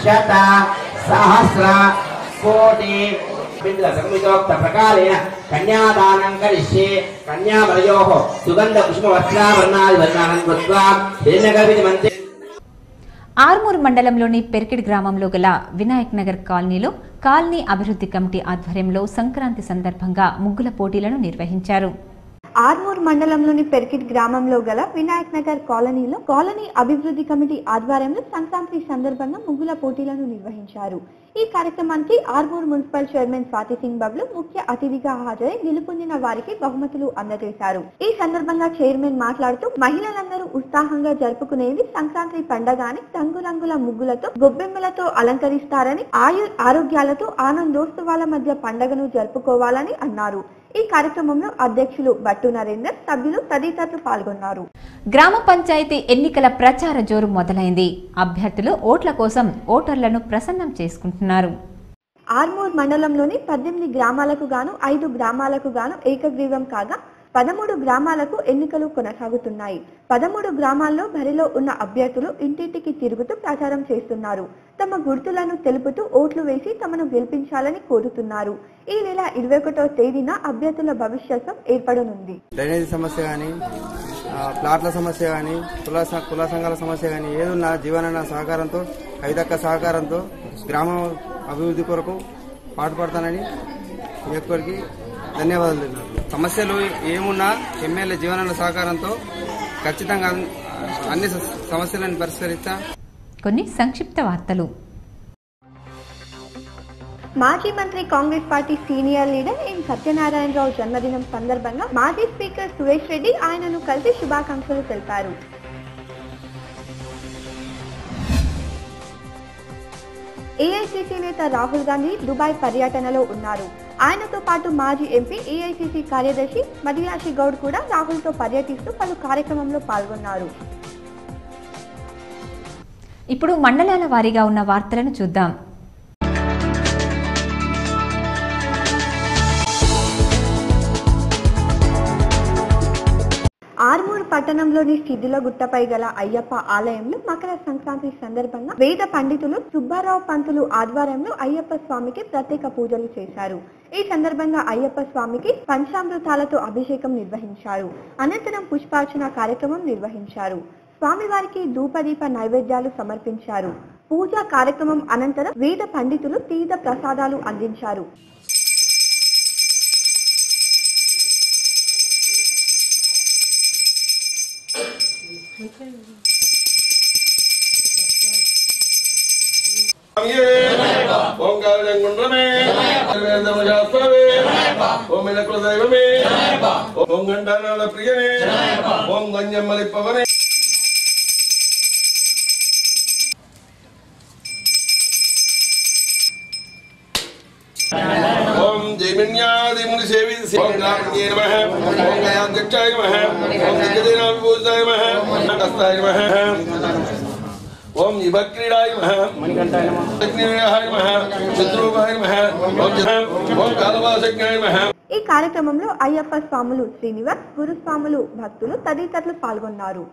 शत सहस्र कोटि बिंदुसंयुक्त प्रकारेण कन्यादानं करिष्ये कन्यावरयोः सुगंध पुष्पवस्त्राभरणादि वर्णानं कृत्वा हिरण्यगर्भिणि मन्त्रे ఆర్మూర్ మండలంలోని పెర్కిడ్ గ్రామంలో గల వినాయక్ నగర్ కాలనీలో కాలనీ అభివృద్ధి కమిటీ ఆధ్వర్యంలో సంక్రాంతి సందర్భంగా ముగ్గుల పోటీలను నిర్వహించారు. ఆర్మూర్ మండలంలోని పెర్కిడ్ గ్రామంలో గల వినాయక్ నగర్ కాలనీలో కాలనీ అభివృద్ధి కమిటీ ఆధ్వర్యంలో సంక్రాంతి సందర్భంగా ముగ్గుల పోటీలను నిర్వహించారు. ఈ కార్యక్రమానికి ఆర్మూర్ మున్సిపల్ చైర్మన్ స్వాతి సింగ్ బబ్లు ముఖ్య అతిథిగా హాజరై గెలుపొందిన వారికి బహుమతులు అందజేశారు. ఈ సందర్భంగా చైర్మన్ మాట్లాడుతూ మహిళలందరూ ఉత్సాహంగా జరుపుకునేది సంక్రాంతి పండగ అని, రంగురంగుల ముగ్గులతో గొబ్బెమ్మలతో అలంకరిస్తారని, ఆరోగ్యాలతో ఆనందోత్సవాల మధ్య పండగను జరుపుకోవాలని అన్నారు. ఈ కార్యక్రమంలో అధ్యక్షులు బట్టు నరేందర్, సభ్యులు తదితరులు పాల్గొన్నారు. గ్రామ పంచాయతీ ఎన్నికల ప్రచార జోరు మొదలైంది. అభ్యర్థులు ఓట్ల కోసం ఓటర్లను ప్రసన్నం చేసుకుంటున్నారు. ఆర్మూర్ మండలంలోని 18 గ్రామాలకు గాను 5 గ్రామాలకు గాను ఏకగ్రీవం కాగా 13 గ్రామాలకు ఎన్నికలు కొనసాగుతున్నాయి. 13 గ్రామాల్లో బరిలో ఉన్న అభ్యర్థులు ఇంటింటికి తిరుగుతూ ప్రచారం చేస్తున్నారు. తమ గుర్తులను తెలుపుతూ ఓట్లు వేసి తమను గెలిపించాలని కోరుతున్నారు. ఈ నెల 21వ తేదీన అభ్యర్థుల భవిష్యత్వం ఏర్పడనుంది. డ్రైనేజీ సమస్య కానీ, ప్లాట్ల సమస్య కానీ, కుల సంఘాల సమస్య కానీ ఏదున్నా జీవనన్న సహకారంతో, కవితక్క సహకారంతో గ్రామ అభివృద్ధి కొరకు పాటుపడతానని మీ ఒక్కరికి ధన్యవాదాలు. సమస్యలు ఏమున్నా ఎమ్మెల్యే జీవనన్న సహకారంతో ఖచ్చితంగా అన్ని సమస్యలను పరిష్కరిస్తా. కొన్ని సంక్షిప్త వార్తలు. మాజీ మంత్రి కాంగ్రెస్ పార్టీ సీనియర్ లీడర్ ఎన్ సత్యనారాయణరావు జన్మదినం సందర్భంగా మాజీ స్పీకర్ సురేష్ రెడ్డి ఆయనను కలిసి శుభాకాంక్షలు తెలిపారు. ఏఐసీసీ నేత రాహుల్ గాంధీ దుబాయ్ పర్యటనలో ఉన్నారు. ఆయనతో పాటు మాజీ ఎంపీ ఏఐసీసీ కార్యదర్శి మదియాషి గౌడ్ కూడా రాహుల్తో పర్యటిస్తూ పలు కార్యక్రమంలో పాల్గొన్నారు. ఇప్పుడు మండలాల వారీగా ఉన్న వార్తలను చూద్దాం. ఆర్మూర్ పట్టణంలోని సిద్దులగుట్టపై గల అయ్యప్ప ఆలయంలో మకర సంక్రాంతి సందర్భంగా వేద పండితులు సుబ్బారావు పంతులు ఆధ్వర్యంలో అయ్యప్ప స్వామికి ప్రత్యేక పూజలు చేశారు. ఈ సందర్భంగా అయ్యప్ప స్వామికి పంచామృతాలతో అభిషేకం నిర్వహించారు. అనంతరం పుష్పార్చన కార్యక్రమం నిర్వహించారు. స్వామివారికి ధూపదీప నైవేద్యాలు సమర్పించారు. పూజా కార్యక్రమం అనంతరం వేద పండితులు తీర్థ ప్రసాదాలు అందించారు. ओम जैमिन्यादि मुनि सेवी ओम नामन्ये नमः ओम गयाध्यक्षाय नमः ओम दिग्गजनाभिभूषाय नमः कस्ताय नमः ओम युवक्रीडाय नमः मणिकण्ठाय नमः अग्निवेहाय नमः शत्रुभाय नमः ओम कालवासज्ञाय नमः. ఈ కార్యక్రమంలో అయ్యప్ప స్వాములు శ్రీనివాస్, గురుస్వాములు, భక్తులు తదితరులు పాల్గొన్నారు.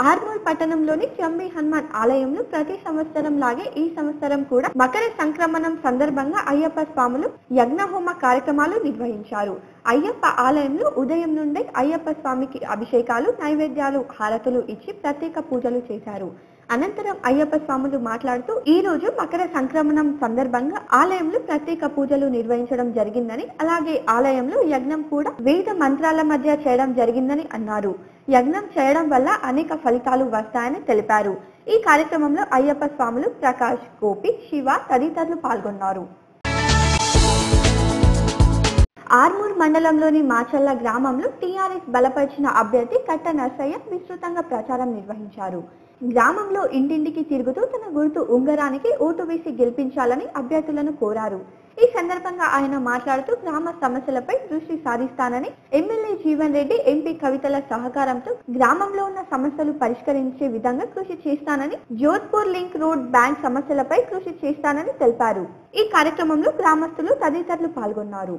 ఆర్మూర్ పట్టణంలోని చంబి హనుమాన్ ఆలయంలో ప్రతి సంవత్సరం లాగే ఈ సంవత్సరం కూడా మకర సంక్రమణం సందర్భంగా అయ్యప్ప స్వాములు యజ్ఞహోమ కార్యక్రమాలు నిర్వహించారు. అయ్యప్ప ఆలయంలో ఉదయం నుండే అయ్యప్ప స్వామికి అభిషేకాలు, నైవేద్యాలు, హారతులు ఇచ్చి ప్రత్యేక పూజలు చేశారు. అనంతరం అయ్యప్ప స్వాములు మాట్లాడుతూ ఈ రోజు మకర సంక్రమణం సందర్భంగా ఆలయంలో ప్రత్యేక పూజలు నిర్వహించడం జరిగిందని, అలాగే ఆలయంలో యజ్ఞం కూడా వేద మంత్రాల మధ్య చేయడం జరిగిందని అన్నారు. యజ్ఞం చేయడం వల్ల అనేక ఫలితాలు వస్తాయని తెలిపారు. ఈ కార్యక్రమంలో అయ్యప్ప స్వాములు ప్రకాష్, గోపి, శివ తదితరులు పాల్గొన్నారు. ఆర్మూర్ మండలంలోని మాచల్ల గ్రామంలో టీఆర్ఎస్ బలపరిచిన అభ్యర్థి కట్ట నర్సయ్య విస్తృతంగా ప్రచారం నిర్వహించారు. గ్రామంలో ఇంటింటికి తిరుగుతూ తన గుర్తు ఉంగరానికి ఓటు వేసి గెలిపించాలని అభ్యర్థులను కోరారు. ఈ సందర్భంగా ఆయన మాట్లాడుతూ గ్రామ సమస్యలపై దృష్టి సారిస్తానని, ఎమ్మెల్యే జీవన్ రెడ్డి, ఎంపీ కవితల సహకారంతో గ్రామంలో ఉన్న సమస్యలు పరిష్కరించే విధంగా కృషి చేస్తానని, జోధ్పూర్ లింక్ రోడ్ బ్యాంక్ సమస్యలపై కృషి చేస్తానని తెలిపారు. ఈ కార్యక్రమంలో గ్రామస్తులు తదితరులు పాల్గొన్నారు.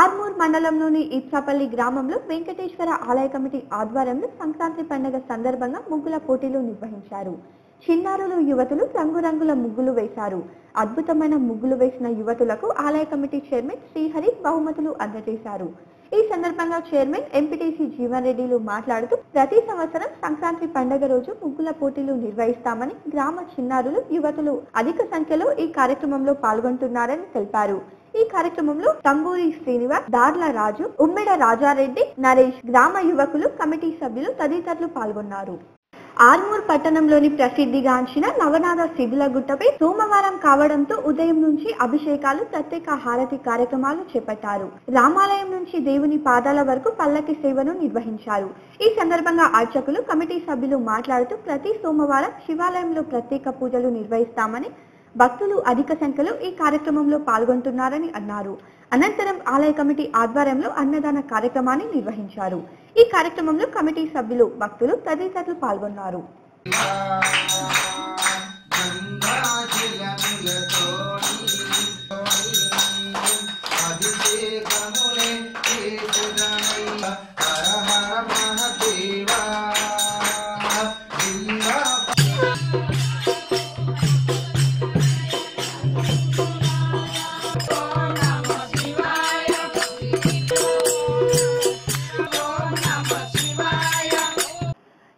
ఆర్మూర్ మండలంలోని ఇప్సాపల్లి గ్రామంలో వెంకటేశ్వర ఆలయ కమిటీ ఆధ్వర్యంలో సంక్రాంతి పండుగ సందర్భంగా ముగ్గుల పోటీలు నిర్వహించారు. చిన్నారులు, యువతులు రంగురంగుల ముగ్గులు వేశారు. అద్భుతమైన ముగ్గులు వేసిన యువతులకు ఆలయ కమిటీ చైర్మన్ శ్రీహరి బహుమతులు అందజేశారు. ఈ సందర్భంగా చైర్మన్, ఎంపీటీసీ జీవన్ రెడ్డిలు మాట్లాడుతూ ప్రతి సంవత్సరం సంక్రాంతి పండుగ రోజు ముగ్గుల పోటీలు నిర్వహిస్తామని, గ్రామ చిన్నారులు, యువతులు అధిక సంఖ్యలో ఈ కార్యక్రమంలో పాల్గొంటున్నారని తెలిపారు. ఈ కార్యక్రమంలో తంబూరి శ్రీనివాస్, దార్ల రాజు, ఉమ్మెడ రాజారెడ్డి, నరేష్, గ్రామ యువకులు, కమిటీ సభ్యులు తదితరులు పాల్గొన్నారు. ఆర్మూర్ పట్టణంలోని ప్రసిద్ధిగాంచిన నవనాథ సిద్ధులగుట్టపై సోమవారం కావడంతో ఉదయం నుంచి అభిషేకాలు, ప్రత్యేక హారతి కార్యక్రమాలు చేపట్టారు. రామాలయం నుంచి దేవుని పాదాల వరకు పల్లకి సేవను నిర్వహించారు. ఈ సందర్భంగా అర్చకులు, కమిటీ సభ్యులు మాట్లాడుతూ ప్రతి సోమవారం శివాలయంలో ప్రత్యేక పూజలు నిర్వహిస్తామని, భక్తులు అధిక సంఖ్యలో ఈ కార్యక్రమంలో పాల్గొంటున్నారని అన్నారు. అనంతరం ఆలయ కమిటీ ఆధ్వర్యంలో అన్నదాన కార్యక్రమాన్ని నిర్వహించారు. ఈ కార్యక్రమంలో కమిటీ సభ్యులు, భక్తులు తదితరులు పాల్గొన్నారు.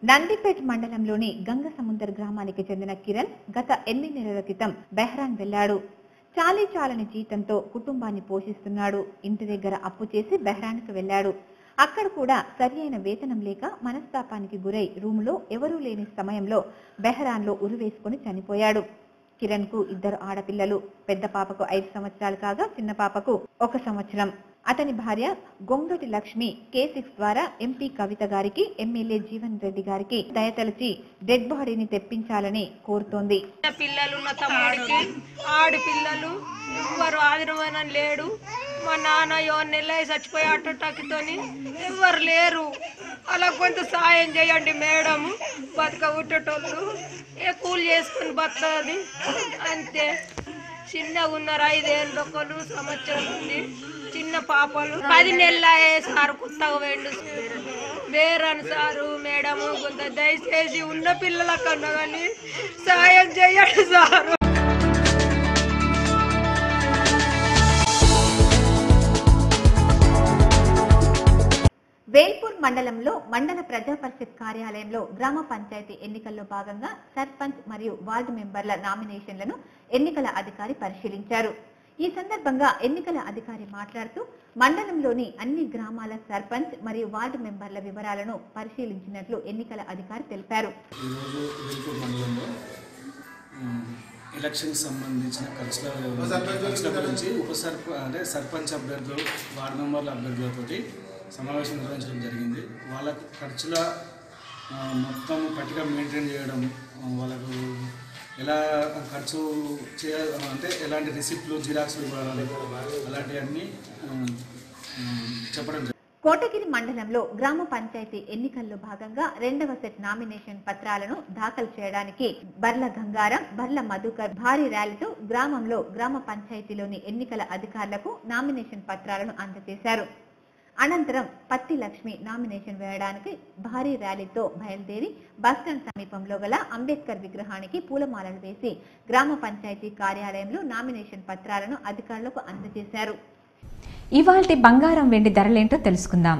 నందిపేట్ మండలంలోని గంగసముందర్ గ్రామానికి చెందిన కిరణ్ గత 8 నెలల క్రితం బెహ్రాన్ వెళ్లాడు. చాలీచాలని జీతంతో కుటుంబాన్ని పోషిస్తున్నాడు. ఇంటి దగ్గర అప్పు చేసి బెహ్రాన్కు వెళ్లాడు. అక్కడ కూడా సరి అయిన వేతనం లేక మనస్తాపానికి గురై రూములో ఎవరూ లేని సమయంలో బెహ్రాన్లో ఉరివేసుకుని చనిపోయాడు. కిరణ్ కు 2 ఆడపిల్లలు. పెద్ద పాపకు 5 సంవత్సరాలు కాగా చిన్న పాపకు 1 సంవత్సరం. అతని భార్య గొంగటి లక్ష్మి K6 ద్వారా ఎంపీ కవిత గారికి, ఎమ్మెల్యే జీవన్ రెడ్డి గారికి దయతలచి డెడ్ బాడీని తెప్పించాలని కోరుతోంది. పిల్లలున్న తమ్ముడికి ఆడపిల్లలు ఎవ్వరు ఆదిరమని లేడు. మా నాన్న 7 నెలలు చచ్చిపోయి అట్టటాకితోని ఎవ్వరు లేరు. అలా కొంత సాయం చేయండి మేడం. బతుక ఉట్టేటోళ్ళు ఏ కూలి చేసుకుని బతకది అంతే. చిన్నగా ఉన్నారు, 5 ఏళ్ళు, 1 సంవత్సరం ఉంది. చిన్న పాపలు 10 నెలలు సారు కొత్తగా వేండు వేరని సారు మేడం. కొంత దయచేసి ఉన్న పిల్లల కన్నా కానీ సాయం చేయండి సారు. వేల్పూర్ మండలంలో మండల ప్రజా పరిషత్ కార్యాలయంలో గ్రామ పంచాయతీ ఎన్నికల్లో భాగంగా సర్పంచ్ మరియు వార్డు మెంబర్ల నామినేషన్లను ఎన్నికల అధికారి పరిశీలించారు. ఈ సందర్భంగా ఎన్నికల అధికారి మాట్లాడుతూ మండలంలోని అన్ని గ్రామాల సర్పంచ్ మరియు వార్డు మెంబర్ల వివరాలను పరిశీలించినట్లు ఎన్నికల అధికారి తెలిపారు. ఎలక్షన్ సంబంధించిన ఖర్చుల గురించి సర్పంచ్ అభ్యర్థులు, వార్డు మెంబర్ల అభ్యర్థులతోటి సమావేశం నిర్వహించడం జరిగింది. వాళ్ళకు ఖర్చుల మొత్తం పట్టిక మెయింటైన్ చేయడం, వాళ్ళకు ఎలా ఖర్చు అంటే ఎలాంటి రిసిప్ట్లు, జిరాక్స్లు ఇవ్వాలి, అలాంటివన్నీ చెప్పడం జరిగింది. కోటగిరి మండలంలో గ్రామ పంచాయతీ ఎన్నికల్లో భాగంగా 2వ సెట్ నామినేషన్ పత్రాలను దాఖలు చేయడానికి బర్ల గంగారం, బర్ల మధుకర్ భారీ ర్యాలీతో గ్రామంలో గ్రామ పంచాయతీలోని ఎన్నికల అధికారులకు నామినేషన్ పత్రాలను అందజేశారు. అనంతరం పత్తి లక్ష్మి నామినేషన్ వేయడానికి భారీ ర్యాలీతో బయలుదేరి బస్టాండ్ సమీపంలో గల అంబేద్కర్ విగ్రహానికి పూలమాలలు వేసి గ్రామ పంచాయతీ కార్యాలయంలో నామినేషన్ పత్రాలను అధికారులకు అందజేశారు. ఇవాల్టి బంగారం వెండి ధరలేంటో తెలుసుకుందాం.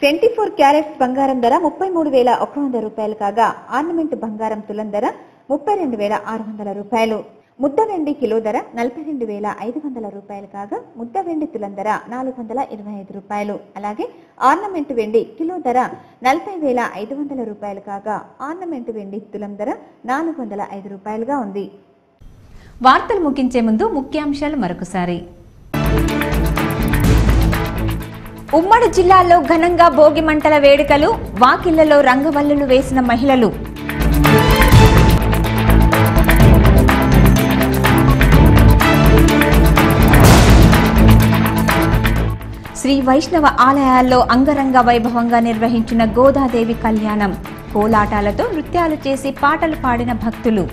24 క్యారెట్స్ బంగారం ధర 33,100 రూపాయలు కాగా ఆర్నమెంట్ బంగారం తులం ధర 32,600 రూపాయలు. ముద్ద వెండి కిలో ధర 42,500 రూపాయలు కాగా ముద్ద వెండి తులం ధర 425 రూపాయలు. అలాగే ఆర్నమెంట్ వెండి కిలో ధర 40,500 రూపాయలు కాగా ఆర్నమెంట్ వెండి తులం ధర 405 రూపాయలుగా ఉంది. వార్తలు ముగించే ముందు ముఖ్యాంశాలు మరొకసారి. ఉమ్మడి జిల్లాలో ఘనంగా భోగి మంటల వేడుకలు, వాకిళ్లలో రంగవల్లులు వేసిన మహిళలు. శ్రీ వైష్ణవ ఆలయాల్లో అంగరంగ వైభవంగా నిర్వహించిన గోదాదేవి కళ్యాణం, కోలాటాలతో నృత్యాలు చేసి పాటలు పాడిన భక్తులు.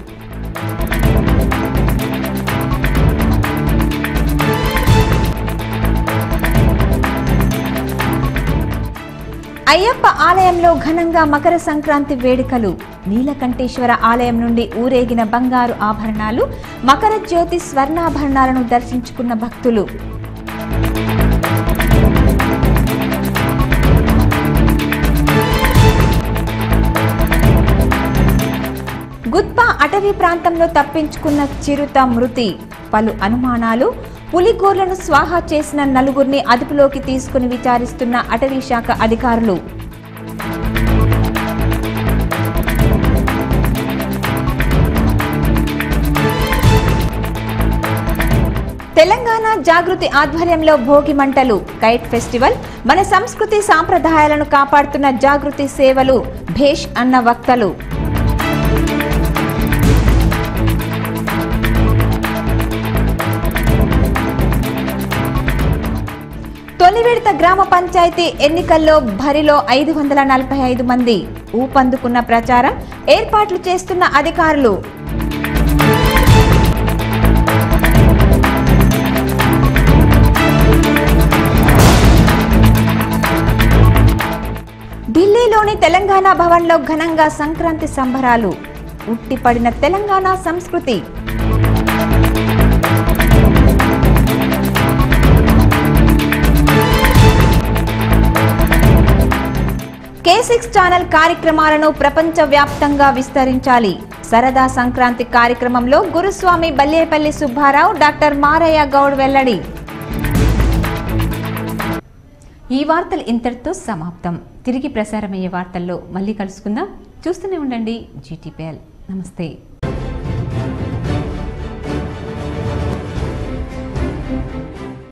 అయ్యప్ప ఆలయంలో ఘనంగా మకర సంక్రాంతి వేడుకలు, నీలకంఠేశ్వర ఆలయం నుండి ఊరేగిన బంగారు ఆభరణాలు, మకర జ్యోతి స్వర్ణాభరణాలను దర్శించుకున్న భక్తులు. గుత్పా అటవీ ప్రాంతంలో తప్పించుకున్న చిరుత మృతి, పలు అనుమానాలు. పులిగోర్లను స్వాహా చేసిన నలుగురిని అదుపులోకి తీసుకుని విచారిస్తున్న అటవీ శాఖ అధికారులు. తెలంగాణ జాగృతి ఆధ్వర్యంలో భోగి మంటలు, కైట్ ఫెస్టివల్, మన సంస్కృతి సాంప్రదాయాలను కాపాడుతున్న జాగృతి సేవలు, భేష్ అన్న వక్తలు. తొలి విడత గ్రామ పంచాయతీ ఎన్నికల్లో బరిలో 545 మంది, ఊపందుకున్న ప్రచారం, ఏర్పాట్లు చేస్తున్న అధికారులు. ఢిల్లీలోని తెలంగాణ భవన్లో ఘనంగా సంక్రాంతి సంబరాలు, ఉట్టిపడిన తెలంగాణ సంస్కృతి. K6 ఛానల్ కార్యక్రమాలను ప్రపంచవ్యాప్తంగా విస్తరించాలి. సరదా సంక్రాంతి కార్యక్రమంలో గురుస్వామి బల్లేపల్లి సుబ్బారావు, డాక్టర్ మారయ్య గౌడ్ వెల్లడి. ఈ వార్తలు ఇంతటితో సమాప్తం. తిరిగి ప్రసారమయ్యే వార్తల్లో మళ్ళీ కలుసుకుందాం. చూస్తూనే ఉండండి GTPL. నమస్తే.